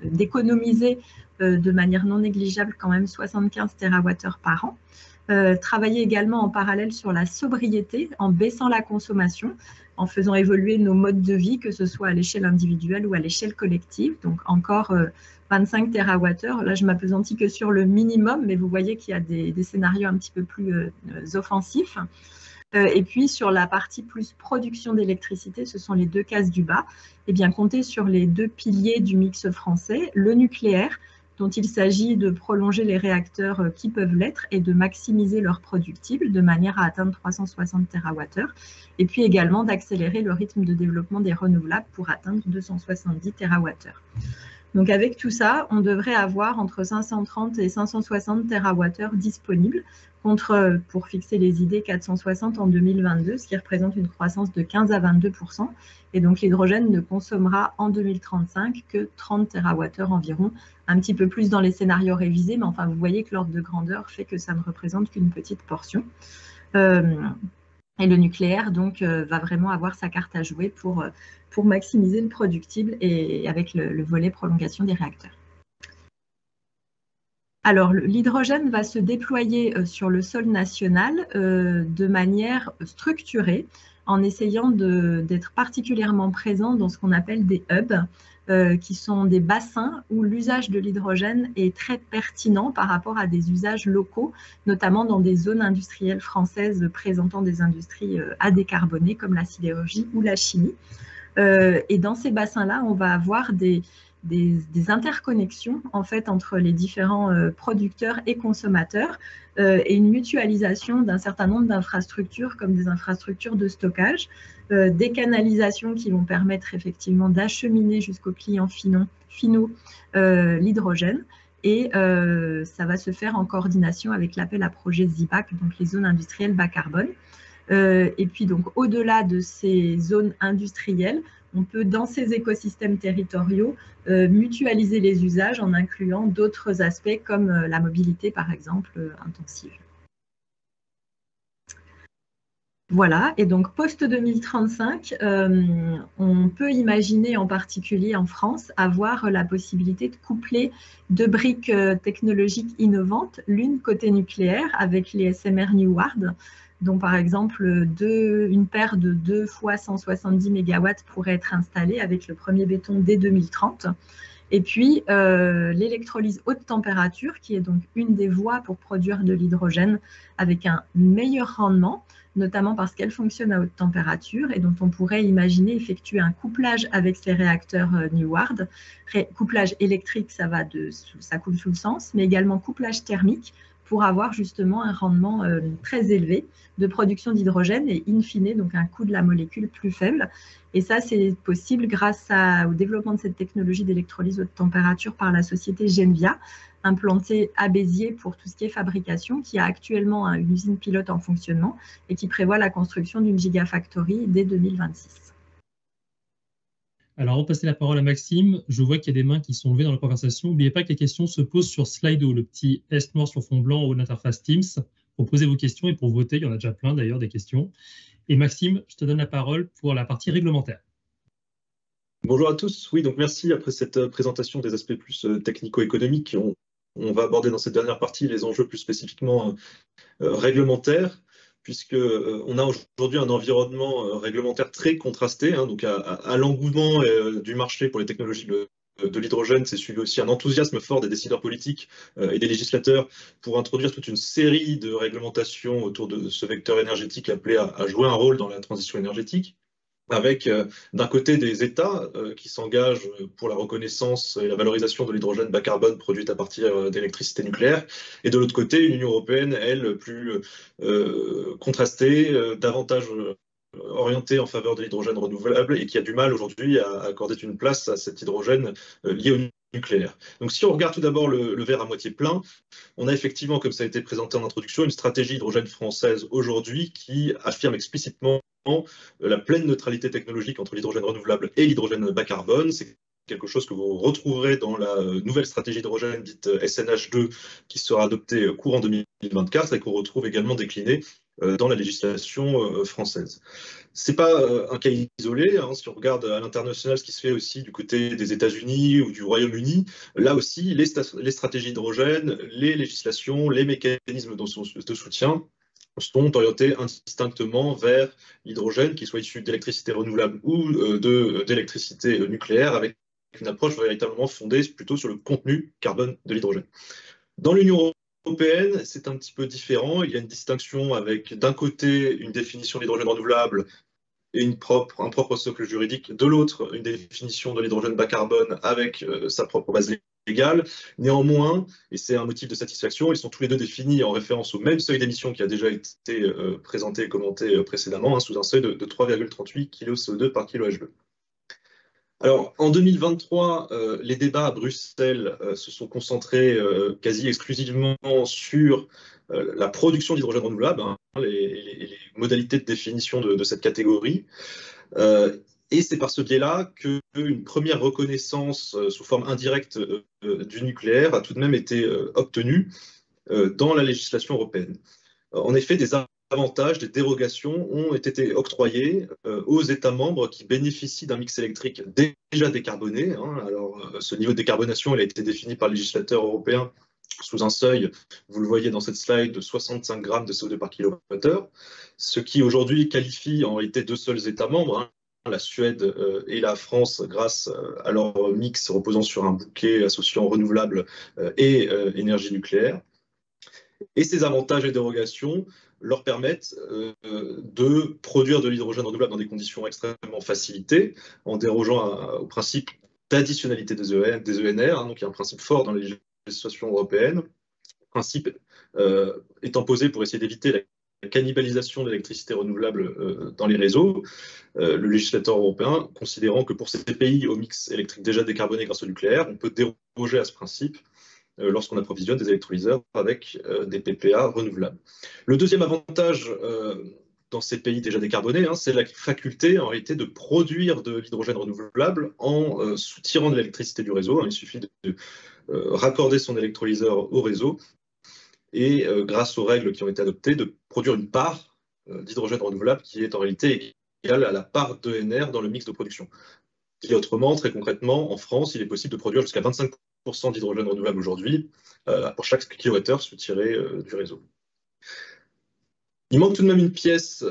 d'économiser de manière non négligeable quand même 75 TWh par an. Travailler également en parallèle sur la sobriété en baissant la consommation, en faisant évoluer nos modes de vie, que ce soit à l'échelle individuelle ou à l'échelle collective. Donc encore 25 TWh. Là, je m'appesantis que sur le minimum, mais vous voyez qu'il y a des scénarios un petit peu plus offensifs. Et puis, sur la partie plus production d'électricité, ce sont les deux cases du bas, et bien compter sur les deux piliers du mix français, le nucléaire, dont il s'agit de prolonger les réacteurs qui peuvent l'être et de maximiser leur productible de manière à atteindre 360 TWh, et puis également d'accélérer le rythme de développement des renouvelables pour atteindre 270 TWh. Donc avec tout ça, on devrait avoir entre 530 et 560 TWh disponibles, contre, pour fixer les idées, 460 en 2022, ce qui représente une croissance de 15 à 22%. Et donc l'hydrogène ne consommera en 2035 que 30 TWh environ, un petit peu plus dans les scénarios révisés, mais enfin vous voyez que l'ordre de grandeur fait que ça ne représente qu'une petite portion. Et le nucléaire donc va vraiment avoir sa carte à jouer pour maximiser le productible et avec le volet prolongation des réacteurs. Alors, l'hydrogène va se déployer sur le sol national de manière structurée, en essayant d'être particulièrement présent dans ce qu'on appelle des hubs, qui sont des bassins où l'usage de l'hydrogène est très pertinent par rapport à des usages locaux, notamment dans des zones industrielles françaises présentant des industries à décarboner, comme la sidérurgie ou la chimie. Et dans ces bassins-là, on va avoir des interconnexions en fait entre les différents producteurs et consommateurs et une mutualisation d'un certain nombre d'infrastructures comme des infrastructures de stockage, des canalisations qui vont permettre effectivement d'acheminer jusqu'aux clients finaux l'hydrogène. Et ça va se faire en coordination avec l'appel à projet ZIPAC, donc les zones industrielles bas carbone. Et puis donc au-delà de ces zones industrielles, on peut dans ces écosystèmes territoriaux mutualiser les usages en incluant d'autres aspects comme la mobilité par exemple intensive. Voilà, et donc post-2035, on peut imaginer en particulier en France avoir la possibilité de coupler deux briques technologiques innovantes, l'une côté nucléaire avec les SMR Neward, dont par exemple une paire de 2 fois 170 MW pourrait être installée avec le premier béton dès 2030. Et puis l'électrolyse haute température, qui est donc une des voies pour produire de l'hydrogène avec un meilleur rendement, notamment parce qu'elle fonctionne à haute température et dont on pourrait imaginer effectuer un couplage avec ces réacteurs Neward. Couplage électrique, ça coule sous le sens, mais également couplage thermique pour avoir justement un rendement très élevé de production d'hydrogène et in fine donc un coût de la molécule plus faible. Et ça, c'est possible grâce au développement de cette technologie d'électrolyse haute température par la société Genvia, implantée à Béziers pour tout ce qui est fabrication, qui a actuellement une usine pilote en fonctionnement et qui prévoit la construction d'une gigafactory dès 2026. Alors, avant de passer la parole à Maxime, je vois qu'il y a des mains qui sont levées dans la conversation. N'oubliez pas que les questions se posent sur Slido, le petit S noir sur fond blanc en haut de l'interface Teams, pour poser vos questions et pour voter. Il y en a déjà plein d'ailleurs des questions. Et Maxime, je te donne la parole pour la partie réglementaire. Bonjour à tous. Oui, donc merci. Après cette présentation des aspects plus technico-économiques, on va aborder dans cette dernière partie les enjeux plus spécifiquement réglementaires, puisqu'on a aujourd'hui un environnement réglementaire très contrasté, hein, donc à l'engouement du marché pour les technologies de l'hydrogène, c'est suivi aussi un enthousiasme fort des décideurs politiques et des législateurs pour introduire toute une série de réglementations autour de ce vecteur énergétique appelé à jouer un rôle dans la transition énergétique, avec d'un côté des États qui s'engagent pour la reconnaissance et la valorisation de l'hydrogène bas carbone produite à partir d'électricité nucléaire, et de l'autre côté une Union européenne, elle, plus contrastée, davantage orientée en faveur de l'hydrogène renouvelable et qui a du mal aujourd'hui à accorder une place à cet hydrogène lié au nucléaire. Donc si on regarde tout d'abord le verre à moitié plein, on a effectivement, comme ça a été présenté en introduction, une stratégie hydrogène française aujourd'hui qui affirme explicitement la pleine neutralité technologique entre l'hydrogène renouvelable et l'hydrogène bas carbone. C'est quelque chose que vous retrouverez dans la nouvelle stratégie d'hydrogène dite SNH2 qui sera adoptée courant 2024 et qu'on retrouve également déclinée dans la législation française. Ce n'est pas un cas isolé, hein. Si on regarde à l'international ce qui se fait aussi du côté des États-Unis ou du Royaume-Uni, là aussi les stratégies d'hydrogène, les législations, les mécanismes de soutien sont orientés indistinctement vers l'hydrogène, qu'il soit issu d'électricité renouvelable ou d'électricité nucléaire, avec une approche véritablement fondée plutôt sur le contenu carbone de l'hydrogène. Dans l'Union européenne, c'est un petit peu différent. Il y a une distinction avec, d'un côté, une définition de l'hydrogène renouvelable et un propre socle juridique, de l'autre, une définition de l'hydrogène bas carbone avec sa propre base légale. Néanmoins, et c'est un motif de satisfaction, ils sont tous les deux définis en référence au même seuil d'émission qui a déjà été présenté et commenté précédemment, hein, sous un seuil de 3,38 kg CO2 par kilo H2. Alors, en 2023, les débats à Bruxelles se sont concentrés quasi exclusivement sur la production d'hydrogène renouvelable, hein, les modalités de définition de cette catégorie. Et c'est par ce biais-là qu'une première reconnaissance sous forme indirecte du nucléaire a tout de même été obtenue dans la législation européenne. En effet, des avantages, des dérogations ont été octroyés aux États membres qui bénéficient d'un mix électrique déjà décarboné, hein. Alors, ce niveau de décarbonation il a été défini par le législateur européen sous un seuil, vous le voyez dans cette slide, de 65 grammes de CO2 par kilowattheure, ce qui aujourd'hui qualifie en réalité deux seuls États membres, hein, la Suède et la France, grâce à leur mix reposant sur un bouquet associant renouvelables et énergie nucléaire. Et ces avantages et dérogations leur permettent de produire de l'hydrogène renouvelable dans des conditions extrêmement facilitées, en dérogeant au principe d'additionnalité des ENR, hein, donc il y a un principe fort dans la législation européenne, principe étant posé pour essayer d'éviter la cannibalisation de l'électricité renouvelable dans les réseaux, le législateur européen considérant que pour ces pays au mix électrique déjà décarboné grâce au nucléaire, on peut déroger à ce principe lorsqu'on approvisionne des électrolyseurs avec des PPA renouvelables. Le deuxième avantage dans ces pays déjà décarbonés, hein, c'est la faculté en réalité de produire de l'hydrogène renouvelable en soutirant de l'électricité du réseau. Hein, il suffit de raccorder son électrolyseur au réseau et grâce aux règles qui ont été adoptées, de produire une part d'hydrogène renouvelable qui est en réalité égale à la part d'ENR dans le mix de production. Et autrement, très concrètement, en France, il est possible de produire jusqu'à 25% d'hydrogène renouvelable aujourd'hui pour chaque kilowattheure soutiré du réseau. Il manque tout de même une pièce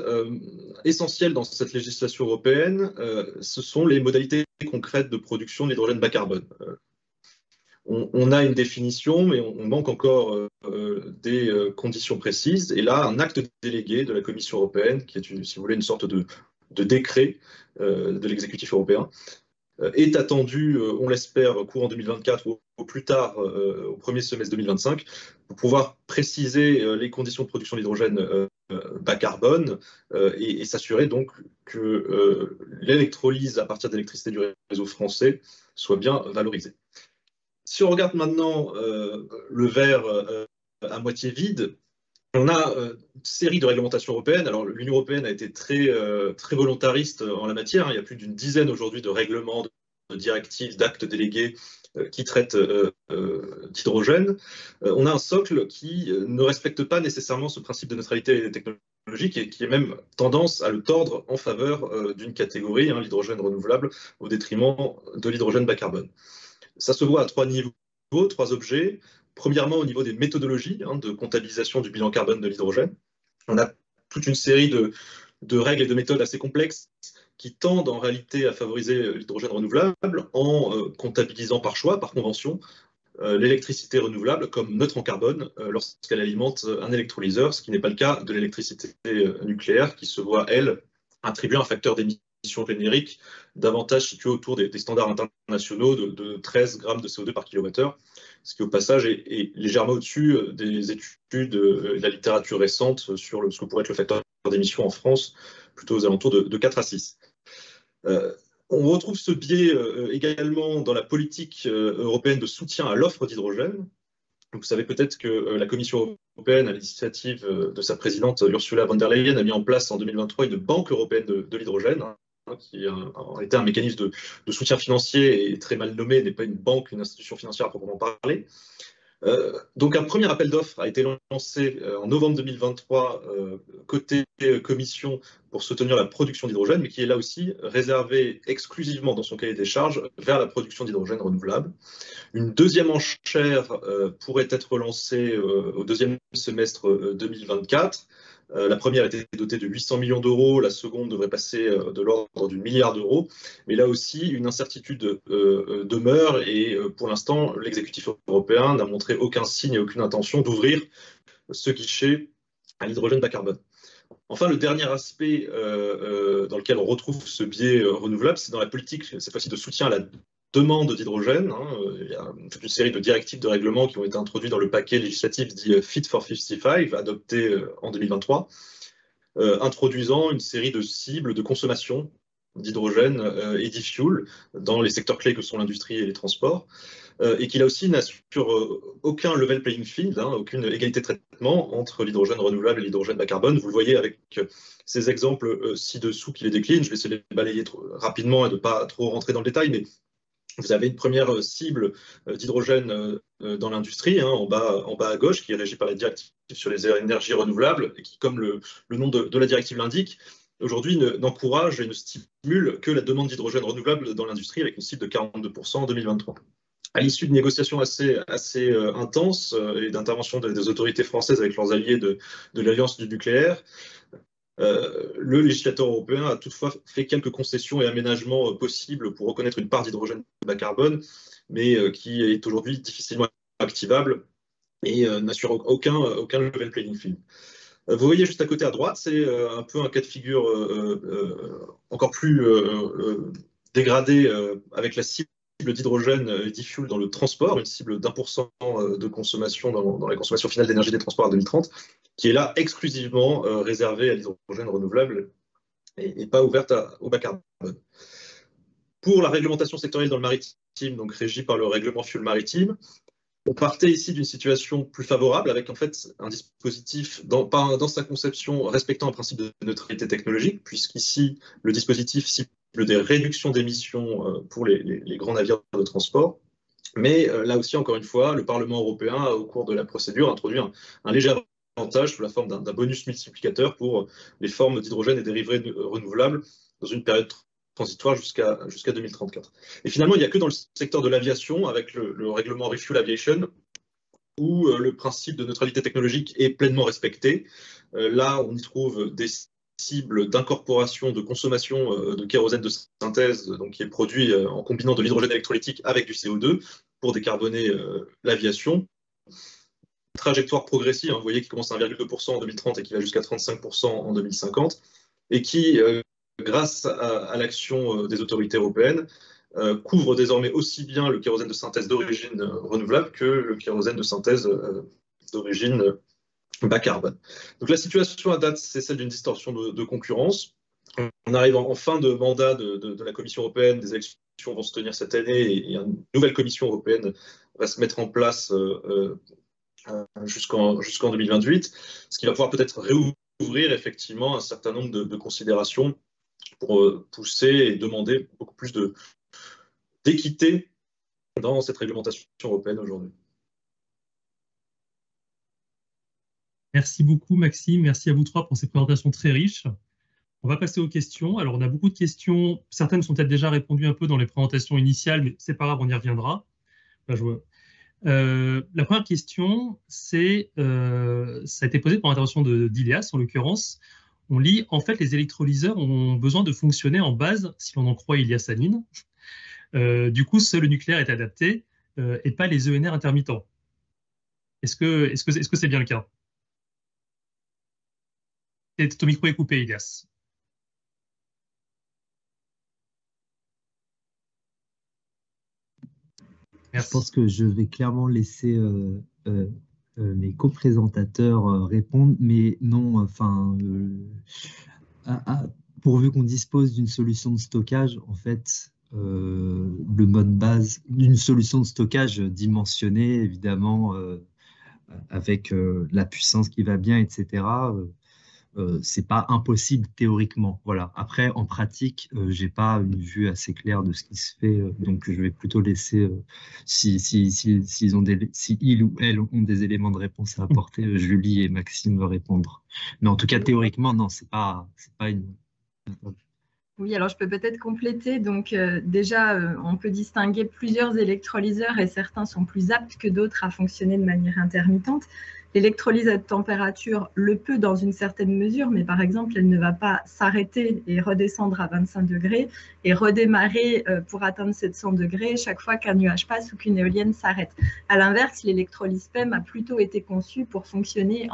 essentielle dans cette législation européenne, ce sont les modalités concrètes de production de l'hydrogène bas carbone. On a une définition, mais on manque encore des conditions précises. Et là, un acte délégué de la Commission européenne, qui est, si vous voulez, une sorte de décret de l'exécutif européen, est attendu, on l'espère, courant 2024 ou au plus tard au premier semestre 2025, pour pouvoir préciser les conditions de production d'hydrogène bas carbone et s'assurer donc que l'électrolyse à partir d'électricité du réseau français soit bien valorisée. Si on regarde maintenant le verre à moitié vide, on a une série de réglementations européennes. Alors, l'Union européenne a été très volontariste en la matière. Il y a plus d'une dizaine aujourd'hui de règlements, de directives, d'actes délégués qui traitent d'hydrogène. On a un socle qui ne respecte pas nécessairement ce principe de neutralité technologique et qui est même tendance à le tordre en faveur d'une catégorie, hein, l'hydrogène renouvelable, au détriment de l'hydrogène bas carbone. Ça se voit à trois niveaux, trois objets. Premièrement, au niveau des méthodologies de comptabilisation du bilan carbone de l'hydrogène. On a toute une série de règles et de méthodes assez complexes qui tendent en réalité à favoriser l'hydrogène renouvelable en comptabilisant par choix, par convention, l'électricité renouvelable comme neutre en carbone lorsqu'elle alimente un électrolyseur, ce qui n'est pas le cas de l'électricité nucléaire qui se voit, elle, attribuer un facteur d'émission générique davantage situé autour des standards internationaux de 13 grammes de CO2 par kilowattheure, ce qui au passage est légèrement au-dessus des études de la littérature récente sur ce que pourrait être le facteur d'émission en France, plutôt aux alentours de 4 à 6. On retrouve ce biais également dans la politique européenne de soutien à l'offre d'hydrogène. Vous savez peut-être que la Commission européenne, à l'initiative de sa présidente Ursula von der Leyen, a mis en place en 2023 une banque européenne de l'hydrogène, qui a été un mécanisme de soutien financier et très mal nommé, n'est pas une banque, une institution financière à proprement parler. Donc un premier appel d'offres a été lancé en novembre 2023 côté Commission pour soutenir la production d'hydrogène, mais qui est là aussi réservé exclusivement dans son cahier des charges vers la production d'hydrogène renouvelable. Une deuxième enchère pourrait être lancée au deuxième semestre 2024. La première était dotée de 800 millions d'euros, la seconde devrait passer de l'ordre du milliard d'euros. Mais là aussi, une incertitude demeure et pour l'instant, l'exécutif européen n'a montré aucun signe et aucune intention d'ouvrir ce guichet à l'hydrogène bas carbone. Enfin, le dernier aspect dans lequel on retrouve ce biais renouvelable, c'est dans la politique, cette fois-ci de soutien à la demande d'hydrogène. Il y a toute une série de directives, de règlements qui ont été introduits dans le paquet législatif dit Fit for 55, adopté en 2023, introduisant une série de cibles de consommation d'hydrogène et d'e-fuel dans les secteurs clés que sont l'industrie et les transports, et qui là aussi n'assure aucun level playing field, aucune égalité de traitement entre l'hydrogène renouvelable et l'hydrogène bas carbone. Vous le voyez avec ces exemples ci-dessous qui les déclinent. Je vais essayer de les balayer rapidement et de ne pas trop rentrer dans le détail, mais vous avez une première cible d'hydrogène dans l'industrie, en bas à gauche, qui est régie par la directive sur les énergies renouvelables, et qui, comme le nom de la directive l'indique, aujourd'hui n'encourage et ne stimule que la demande d'hydrogène renouvelable dans l'industrie, avec une cible de 42% en 2023. à l'issue de négociations assez intenses et d'intervention des autorités françaises avec leurs alliés de l'Alliance du nucléaire, le législateur européen a toutefois fait quelques concessions et aménagements possibles pour reconnaître une part d'hydrogène bas carbone, mais qui est aujourd'hui difficilement activable et n'assure aucun level playing field. Vous voyez juste à côté à droite, c'est un peu un cas de figure encore plus dégradé avec la cible d'hydrogène e-fuel dans le transport, une cible d'1% de consommation dans la consommation finale d'énergie des transports à 2030, qui est là exclusivement réservée à l'hydrogène renouvelable et pas ouverte au bas carbone. Pour la réglementation sectorielle dans le maritime, donc régie par le règlement fuel maritime, on partait ici d'une situation plus favorable avec en fait un dispositif dans sa conception respectant un principe de neutralité technologique, puisqu'ici le dispositif cible des réductions d'émissions pour les grands navires de transport. Mais là aussi, encore une fois, le Parlement européen a, au cours de la procédure, introduit un léger avantage sous la forme d'un bonus multiplicateur pour les formes d'hydrogène et dérivés renouvelables dans une période transitoire jusqu'à 2034. Et finalement, il n'y a que dans le secteur de l'aviation, avec le règlement Refuel Aviation, où le principe de neutralité technologique est pleinement respecté. Là, on y trouve des cibles d'incorporation, de consommation de kérosène de synthèse, donc qui est produit en combinant de l'hydrogène électrolytique avec du CO2 pour décarboner l'aviation. Trajectoire progressive, vous voyez, qui commence à 1,2% en 2030 et qui va jusqu'à 35% en 2050, et qui, grâce à l'action des autorités européennes, couvre désormais aussi bien le kérosène de synthèse d'origine renouvelable que le kérosène de synthèse d'origine bas carbone. Donc la situation à date, c'est celle d'une distorsion de concurrence. On arrive en fin de mandat de la Commission européenne, des élections vont se tenir cette année et une nouvelle Commission européenne va se mettre en place jusqu'en 2028, ce qui va pouvoir peut-être réouvrir effectivement un certain nombre de considérations pour pousser et demander beaucoup plus d'équité dans cette réglementation européenne aujourd'hui. Merci beaucoup Maxime, merci à vous trois pour ces présentations très riches. On va passer aux questions. Alors on a beaucoup de questions, certaines sont peut-être déjà répondues un peu dans les présentations initiales, mais c'est pas grave, on y reviendra. La première question, ça a été posé par l'intervention d'Ilias en l'occurrence. On lit, en fait, les électrolyseurs ont besoin de fonctionner en base, si l'on en croit Ilias Hanine. Du coup, seul le nucléaire est adapté et pas les ENR intermittents. Est-ce que c'est bien le cas? Ton micro est coupé, Ilias. Merci. Je pense que je vais clairement laisser mes co-présentateurs répondre, mais non, enfin, pourvu qu'on dispose d'une solution de stockage, en fait, le mode base d'une solution de stockage dimensionnée, évidemment, avec la puissance qui va bien, etc., c'est pas impossible théoriquement. Voilà. Après, en pratique, j'ai pas une vue assez claire de ce qui se fait, donc je vais plutôt laisser, si ils ou elles ont des éléments de réponse à apporter, Julie et Maxime répondre. Mais en tout cas, théoriquement, non, c'est pas une. Oui, alors je peux peut-être compléter. Donc déjà, on peut distinguer plusieurs électrolyseurs et certains sont plus aptes que d'autres à fonctionner de manière intermittente. L'électrolyse à température le peut dans une certaine mesure, mais par exemple, elle ne va pas s'arrêter et redescendre à 25 degrés et redémarrer pour atteindre 700 degrés chaque fois qu'un nuage passe ou qu'une éolienne s'arrête. À l'inverse, l'électrolyse PEM a plutôt été conçue pour fonctionner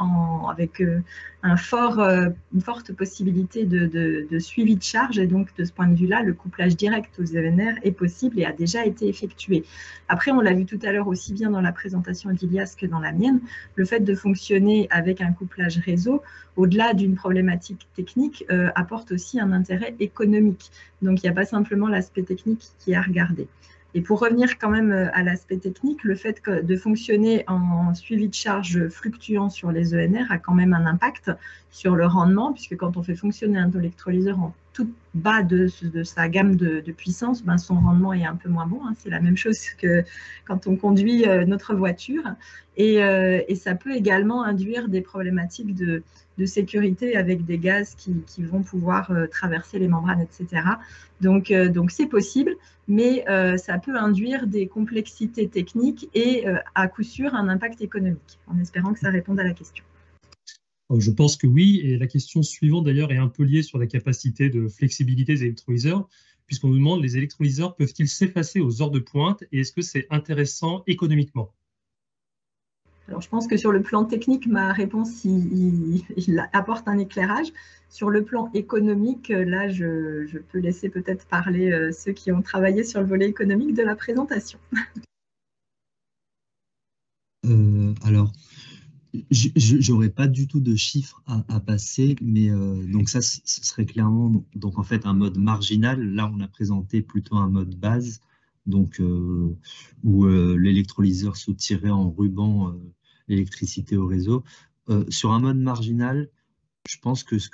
avec une forte possibilité de suivi de charge, et donc de ce point de vue-là, le couplage direct aux ENR est possible et a déjà été effectué. Après, on l'a vu tout à l'heure aussi bien dans la présentation d'Ilias que dans la mienne, le fait de fonctionner avec un couplage réseau, au-delà d'une problématique technique, apporte aussi un intérêt économique. Donc, il n'y a pas simplement l'aspect technique qui est à regarder. Et pour revenir quand même à l'aspect technique, le fait de fonctionner en suivi de charge fluctuant sur les ENR a quand même un impact sur le rendement, puisque quand on fait fonctionner un électrolyseur en tout bas de sa gamme de puissance, ben, son rendement est un peu moins bon. Hein. C'est la même chose que quand on conduit notre voiture. Et ça peut également induire des problématiques de sécurité avec des gaz qui vont pouvoir traverser les membranes, etc. Donc c'est possible, mais ça peut induire des complexités techniques et à coup sûr un impact économique, en espérant que ça réponde à la question. Je pense que oui, et la question suivante d'ailleurs est un peu liée sur la capacité de flexibilité des électrolyseurs, puisqu'on nous demande les électrolyseurs peuvent-ils s'effacer aux heures de pointe et est-ce que c'est intéressant économiquement? Alors, je pense que sur le plan technique, ma réponse il apporte un éclairage. Sur le plan économique, là, je peux laisser peut-être parler ceux qui ont travaillé sur le volet économique de la présentation. Alors, j'aurais pas du tout de chiffres à passer, mais donc ça, ce serait clairement donc en fait un mode marginal. Là, on a présenté plutôt un mode base, donc où l'électrolyseur soutirait en ruban l'électricité au réseau. Sur un mode marginal, je pense que ce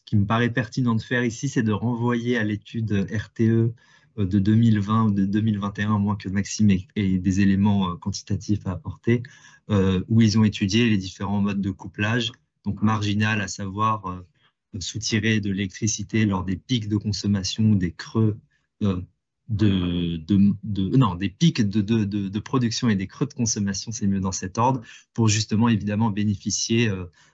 qui me paraît pertinent de faire ici, c'est de renvoyer à l'étude RTE de 2020 ou de 2021, à moins que Maxime ait des éléments quantitatifs à apporter, où ils ont étudié les différents modes de couplage, donc marginal, à savoir soutirer de l'électricité lors des pics de consommation, des creux des pics de production et des creux de consommation, c'est mieux dans cet ordre, pour justement évidemment bénéficier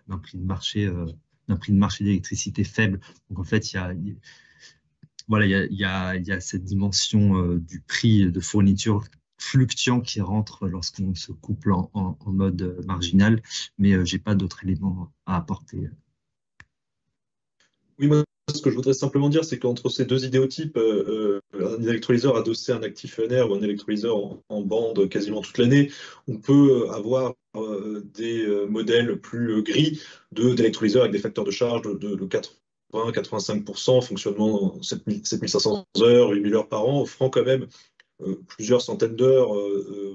d'un prix de marché d'électricité faible. Donc en fait, il y a cette dimension du prix de fourniture fluctuant qui rentre lorsqu'on se couple en mode marginal, mais j'ai pas d'autres éléments à apporter. Oui, moi, ce que je voudrais simplement dire, c'est qu'entre ces deux idéotypes, un électrolyseur adossé à un actif ENR ou un électrolyseur en bande quasiment toute l'année, on peut avoir des modèles plus gris d'électrolyseurs avec des facteurs de charge de 80-85%, fonctionnement 7500 heures, 8000 heures par an, offrant quand même plusieurs centaines d'heures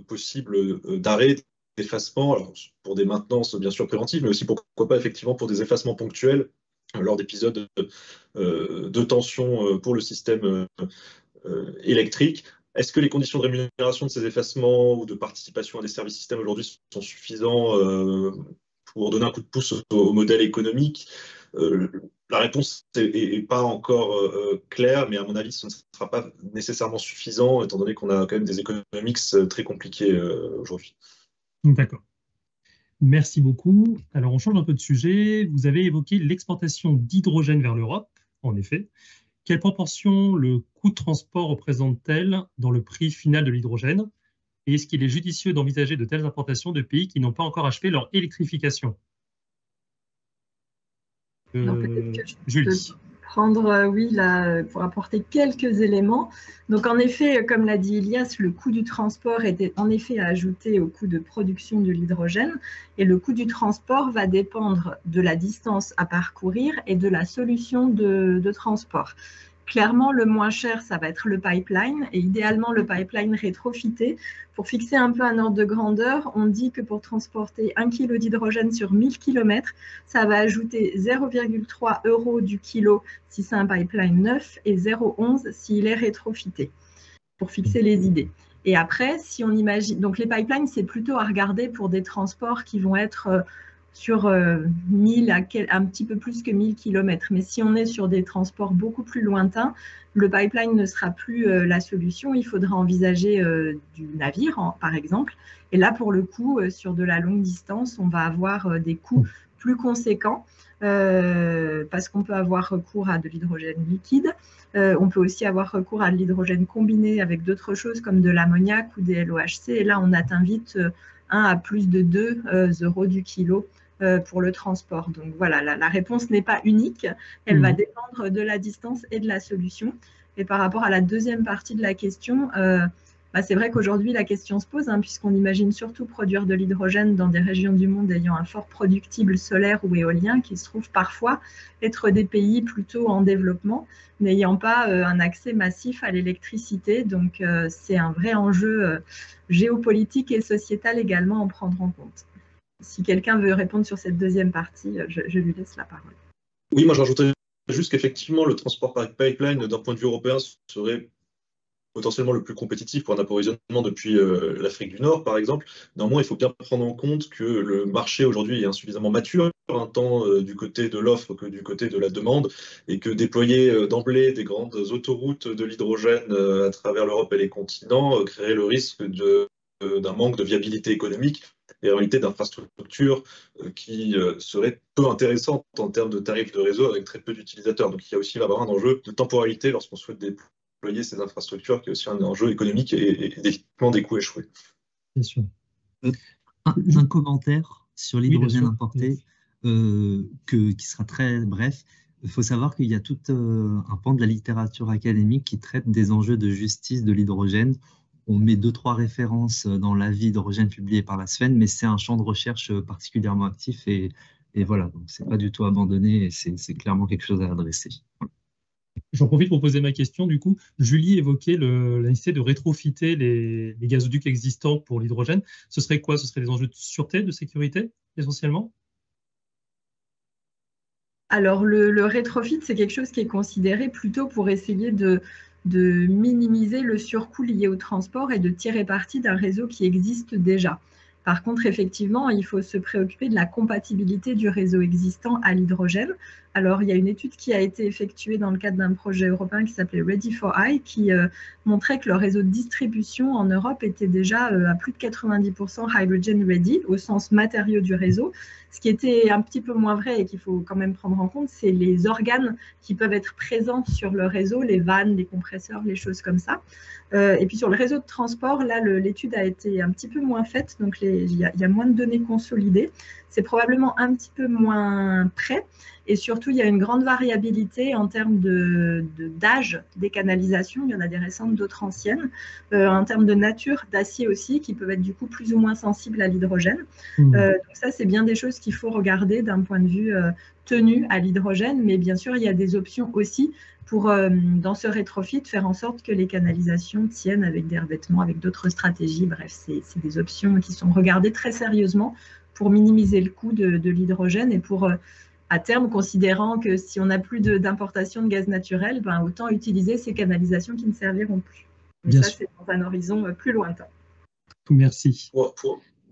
possibles d'arrêt, d'effacement, alors pour des maintenances bien sûr préventives, mais aussi pourquoi pas effectivement pour des effacements ponctuels lors d'épisodes de tension pour le système électrique. Est-ce que les conditions de rémunération de ces effacements ou de participation à des services systèmes aujourd'hui sont suffisants pour donner un coup de pouce au modèle économique? La réponse n'est pas encore claire, mais à mon avis, ce ne sera pas nécessairement suffisant, étant donné qu'on a quand même des économics très compliqués aujourd'hui. D'accord. Merci beaucoup. Alors, on change un peu de sujet. Vous avez évoqué l'exportation d'hydrogène vers l'Europe, en effet. Quelle proportion le coût de transport représente-t-elle dans le prix final de l'hydrogène? Et est-ce qu'il est judicieux d'envisager de telles importations de pays qui n'ont pas encore achevé leur électrification? Peut-être que je Julie. peux prendre, oui, là, pour apporter quelques éléments. Donc, en effet, comme l'a dit Ilias, le coût du transport était en effet à ajouter au coût de production de l'hydrogène. Et le coût du transport va dépendre de la distance à parcourir et de la solution de transport. Clairement, le moins cher, ça va être le pipeline, et idéalement le pipeline rétrofité. Pour fixer un peu un ordre de grandeur, on dit que pour transporter 1 kg d'hydrogène sur 1000 km, ça va ajouter 0,3 € du kilo si c'est un pipeline neuf et 0,11 s'il est rétrofité, pour fixer les idées. Et après, si on imagine, donc les pipelines, c'est plutôt à regarder pour des transports qui vont être sur 1000 un petit peu plus que 1000 km. Mais si on est sur des transports beaucoup plus lointains, le pipeline ne sera plus la solution. Il faudra envisager du navire, par exemple. Et là, pour le coup, sur de la longue distance, on va avoir des coûts plus conséquents parce qu'on peut avoir recours à de l'hydrogène liquide. On peut aussi avoir recours à de l'hydrogène combiné avec d'autres choses comme de l'ammoniac ou des LOHC. Et là, on atteint vite 1 à plus de 2 € du kilo pour le transport. Donc voilà, la réponse n'est pas unique, elle va dépendre de la distance et de la solution. Et par rapport à la deuxième partie de la question, c'est vrai qu'aujourd'hui la question se pose, puisqu'on imagine surtout produire de l'hydrogène dans des régions du monde ayant un fort productible solaire ou éolien, qui se trouvent parfois être des pays plutôt en développement, n'ayant pas un accès massif à l'électricité. Donc c'est un vrai enjeu géopolitique et sociétal également à en prendre en compte. Si quelqu'un veut répondre sur cette deuxième partie, je lui laisse la parole. Oui, moi je rajouterais juste qu'effectivement, le transport par pipeline, d'un point de vue européen, serait potentiellement le plus compétitif pour un approvisionnement depuis l'Afrique du Nord, par exemple. Néanmoins, il faut bien prendre en compte que le marché aujourd'hui est insuffisamment mature, tant du côté de l'offre que du côté de la demande, et que déployer d'emblée des grandes autoroutes de l'hydrogène à travers l'Europe et les continents créerait le risque d'un manque de viabilité économique et en réalité d'infrastructures qui seraient peu intéressantes en termes de tarifs de réseau avec très peu d'utilisateurs. Donc il y a aussi là-bas un enjeu de temporalité lorsqu'on souhaite déployer ces infrastructures, qui est aussi un enjeu économique et définitivement des coûts échoués. Bien sûr. Un commentaire sur l'hydrogène Oui, importé qui sera très bref. Il faut savoir qu'il y a tout un pan de la littérature académique qui traite des enjeux de justice de l'hydrogène. On met 2-3 références dans l'avis d'hydrogène publié par la SFEN, mais c'est un champ de recherche particulièrement actif et voilà, donc c'est pas du tout abandonné et c'est clairement quelque chose à adresser. Voilà. J'en profite pour poser ma question. Du coup, Julie évoquait la nécessité de rétrofiter les gazoducs existants pour l'hydrogène. Ce serait quoi? Ce serait des enjeux de sûreté, de sécurité, essentiellement? Alors, le rétrofit, c'est quelque chose qui est considéré plutôt pour essayer de minimiser le surcoût lié au transport et de tirer parti d'un réseau qui existe déjà. Par contre, effectivement, il faut se préoccuper de la compatibilité du réseau existant à l'hydrogène. Alors, il y a une étude qui a été effectuée dans le cadre d'un projet européen qui s'appelait Ready for I, qui montrait que le réseau de distribution en Europe était déjà à plus de 90% hydrogen ready, au sens matériaux du réseau. Ce qui était un petit peu moins vrai et qu'il faut quand même prendre en compte, c'est les organes qui peuvent être présents sur le réseau, les vannes, les compresseurs, les choses comme ça. Et puis sur le réseau de transport, là, l'étude a été un petit peu moins faite, donc il y a moins de données consolidées. C'est probablement un petit peu moins près. Et surtout, il y a une grande variabilité en termes d'âge des canalisations. Il y en a des récentes, d'autres anciennes. En termes de nature d'acier aussi, qui peuvent être du coup plus ou moins sensibles à l'hydrogène. Donc ça, c'est bien des choses qu'il faut regarder d'un point de vue tenue à l'hydrogène. Mais bien sûr, il y a des options aussi pour, dans ce rétrofit, faire en sorte que les canalisations tiennent avec des revêtements, avec d'autres stratégies. Bref, c'est des options qui sont regardées très sérieusement pour minimiser le coût de l'hydrogène et pour, à terme, considérant que si on n'a plus d'importation de gaz naturel, ben, autant utiliser ces canalisations qui ne serviront plus. Mais ça, c'est dans un horizon plus lointain. Merci.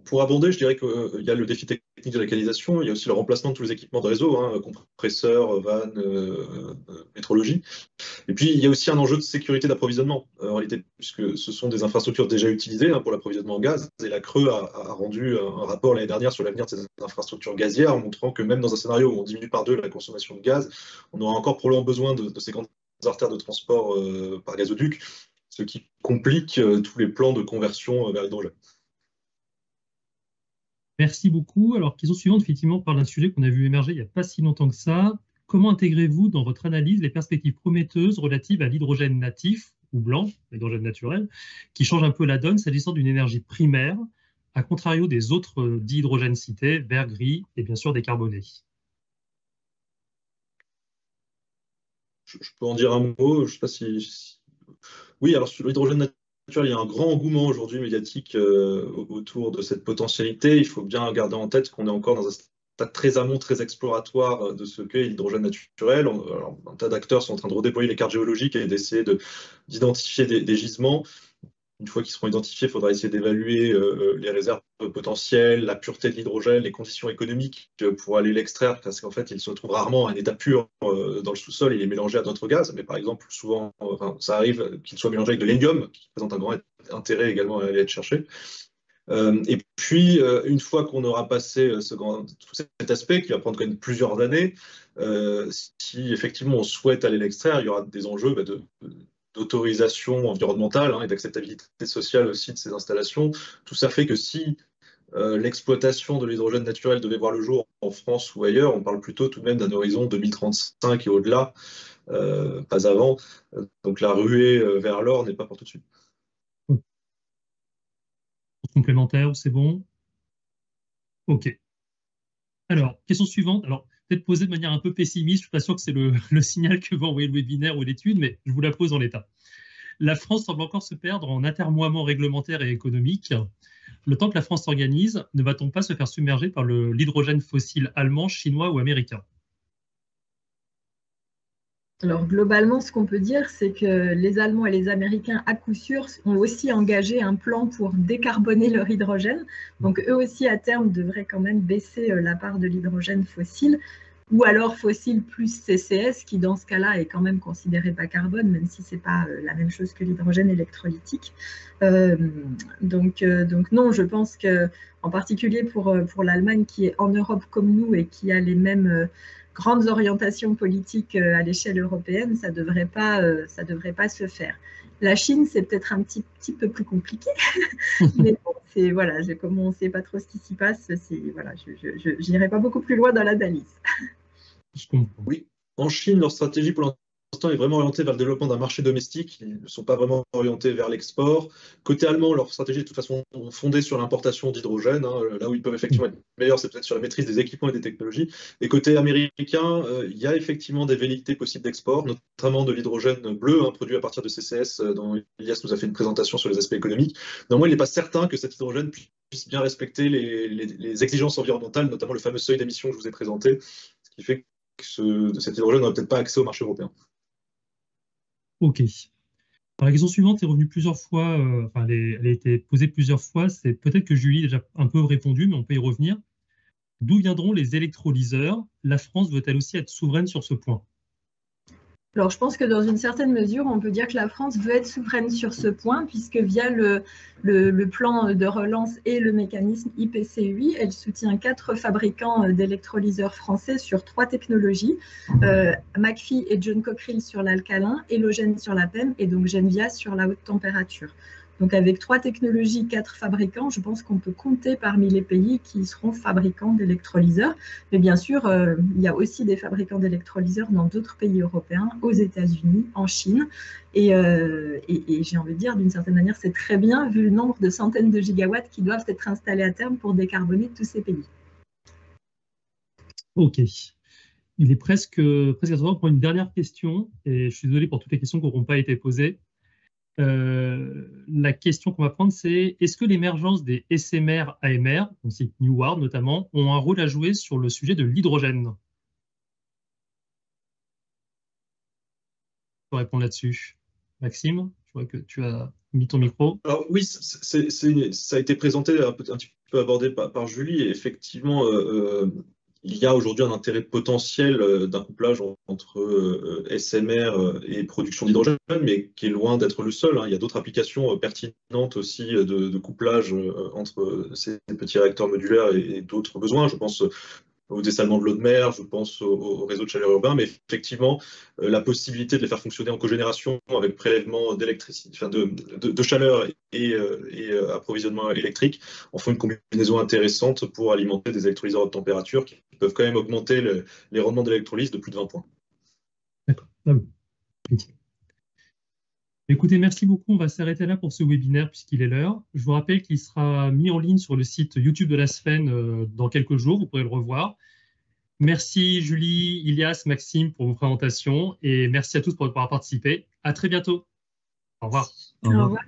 Pour abonder, je dirais qu'il y a le défi technique de la canalisation, il y a aussi le remplacement de tous les équipements de réseau, compresseurs, vannes, métrologie. Et puis, il y a aussi un enjeu de sécurité d'approvisionnement, en réalité, puisque ce sont des infrastructures déjà utilisées pour l'approvisionnement en gaz. Et la Creux a rendu un rapport l'année dernière sur l'avenir de ces infrastructures gazières, en montrant que même dans un scénario où on diminue par 2 la consommation de gaz, on aura encore probablement besoin de ces grandes artères de transport par gazoduc, ce qui complique tous les plans de conversion vers l'hydrogène. Merci beaucoup. Alors, question suivante, effectivement, on parle d'un sujet qu'on a vu émerger il n'y a pas si longtemps que ça. Comment intégrez-vous dans votre analyse les perspectives prometteuses relatives à l'hydrogène natif ou blanc, l'hydrogène naturel, qui change un peu la donne s'agissant d'une énergie primaire, à contrario des autres dits hydrogènes cités, vert, gris et bien sûr décarbonés? Je peux en dire un mot, je ne sais pas si... Oui, alors sur l'hydrogène naturel, il y a un grand engouement aujourd'hui médiatique autour de cette potentialité. Il faut bien garder en tête qu'on est encore dans un stade très amont, très exploratoire de ce qu'est l'hydrogène naturel. Alors, un tas d'acteurs sont en train de redéployer les cartes géologiques et d'essayer d'identifier des gisements. Une fois qu'ils seront identifiés, il faudra essayer d'évaluer les réserves potentielles, la pureté de l'hydrogène, les conditions économiques pour aller l'extraire, parce qu'en fait, il se trouve rarement à un état pur dans le sous-sol, il est mélangé à d'autres gaz, mais par exemple, souvent, ça arrive qu'il soit mélangé avec de l'hélium, qui présente un grand intérêt également à aller être cherché. Et puis, une fois qu'on aura passé tout cet aspect, qui va prendre quand même plusieurs années, si effectivement on souhaite aller l'extraire, il y aura des enjeux d'autorisation environnementale et d'acceptabilité sociale aussi de ces installations. Tout ça fait que si l'exploitation de l'hydrogène naturel devait voir le jour en France ou ailleurs, on parle plutôt tout de même d'un horizon 2035 et au-delà, pas avant. Donc la ruée vers l'or n'est pas pour tout de suite. Complémentaire, c'est bon? Ok. Alors, question suivante. Alors, peut-être posée de manière un peu pessimiste, je ne suis pas sûr que c'est le signal que va envoyer le webinaire ou l'étude, mais je vous la pose en l'état. La France semble encore se perdre en atermoiements réglementaires et économiques. Le temps que la France s'organise, ne va-t-on pas se faire submerger par l'hydrogène fossile allemand, chinois ou américain? Alors globalement, ce qu'on peut dire, c'est que les Allemands et les Américains, à coup sûr, ont aussi engagé un plan pour décarboner leur hydrogène. Donc eux aussi, à terme, devraient quand même baisser la part de l'hydrogène fossile, ou alors fossile plus CCS, qui dans ce cas-là est quand même considéré bas carbone, même si ce n'est pas la même chose que l'hydrogène électrolytique. Donc non, je pense qu'en particulier pour l'Allemagne, qui est en Europe comme nous et qui a les mêmes grandes orientations politiques à l'échelle européenne, ça devrait pas se faire. La Chine, c'est peut-être un petit peu plus compliqué, mais bon, voilà, comme on ne sait pas trop ce qui s'y passe, voilà, je n'irai pas beaucoup plus loin dans l'analyse. Je comprends. Oui, en Chine, leur stratégie pour l'instant est vraiment orientée vers le développement d'un marché domestique. Ils ne sont pas vraiment orientés vers l'export. Côté allemand, leur stratégie est de toute façon fondée sur l'importation d'hydrogène. Là où ils peuvent effectivement être meilleurs, c'est peut-être sur la maîtrise des équipements et des technologies. Et côté américain, il y a effectivement des velléités possibles d'export, notamment de l'hydrogène bleu, produit à partir de CCS, dont Ilias nous a fait une présentation sur les aspects économiques. Néanmoins, il n'est pas certain que cet hydrogène puisse bien respecter les exigences environnementales, notamment le fameux seuil d'émission que je vous ai présenté, ce qui fait que cet hydrogène n'aura peut-être pas accès au marché européen. Ok. Alors, la question suivante est revenue plusieurs fois, elle a été posée plusieurs fois. C'est peut-être que Julie a déjà un peu répondu, mais on peut y revenir. D'où viendront les électrolyseurs? La France veut-elle aussi être souveraine sur ce point? Alors, je pense que dans une certaine mesure, on peut dire que la France veut être souveraine sur ce point, puisque via le plan de relance et le mécanisme IPCEI, elle soutient 4 fabricants d'électrolyseurs français sur 3 technologies, McPhy et John Cockerill sur l'alcalin, Elogen sur la PEM et donc Genvia sur la haute température. Donc avec 3 technologies, 4 fabricants, je pense qu'on peut compter parmi les pays qui seront fabricants d'électrolyseurs. Mais bien sûr, il y a aussi des fabricants d'électrolyseurs dans d'autres pays européens, aux États-Unis, en Chine. Et j'ai envie de dire, d'une certaine manière, c'est très bien vu le nombre de centaines de gigawatts qui doivent être installés à terme pour décarboner tous ces pays. Ok. Il est presque à temps pour une dernière question, et je suis désolé pour toutes les questions qui n'auront pas été posées. La question qu'on va prendre, c'est est-ce que l'émergence des SMR-AMR, on cite Neward notamment, ont un rôle à jouer sur le sujet de l'hydrogène? Pour répondre là-dessus. Maxime, je vois que tu as mis ton micro. Alors oui, ça a été présenté, un petit peu abordé par Julie, et effectivement, il y a aujourd'hui un intérêt potentiel d'un couplage entre SMR et production d'hydrogène, mais qui est loin d'être le seul. Il y a d'autres applications pertinentes aussi de couplage entre ces petits réacteurs modulaires et d'autres besoins. Je pense au dessalement de l'eau de mer, je pense au réseau de chaleur urbain, mais effectivement, la possibilité de les faire fonctionner en cogénération avec prélèvement d'électricité, de chaleur et approvisionnement électrique, en font une combinaison intéressante pour alimenter des électrolyseurs haute température qui peuvent quand même augmenter les rendements d'électrolyse de plus de 20 points. D'accord. Ah oui. Écoutez, merci beaucoup. On va s'arrêter là pour ce webinaire puisqu'il est l'heure. Je vous rappelle qu'il sera mis en ligne sur le site YouTube de la SFEN dans quelques jours. Vous pourrez le revoir. Merci Julie, Ilias, Maxime pour vos présentations et merci à tous pour avoir participé. À très bientôt. Au revoir. Au revoir.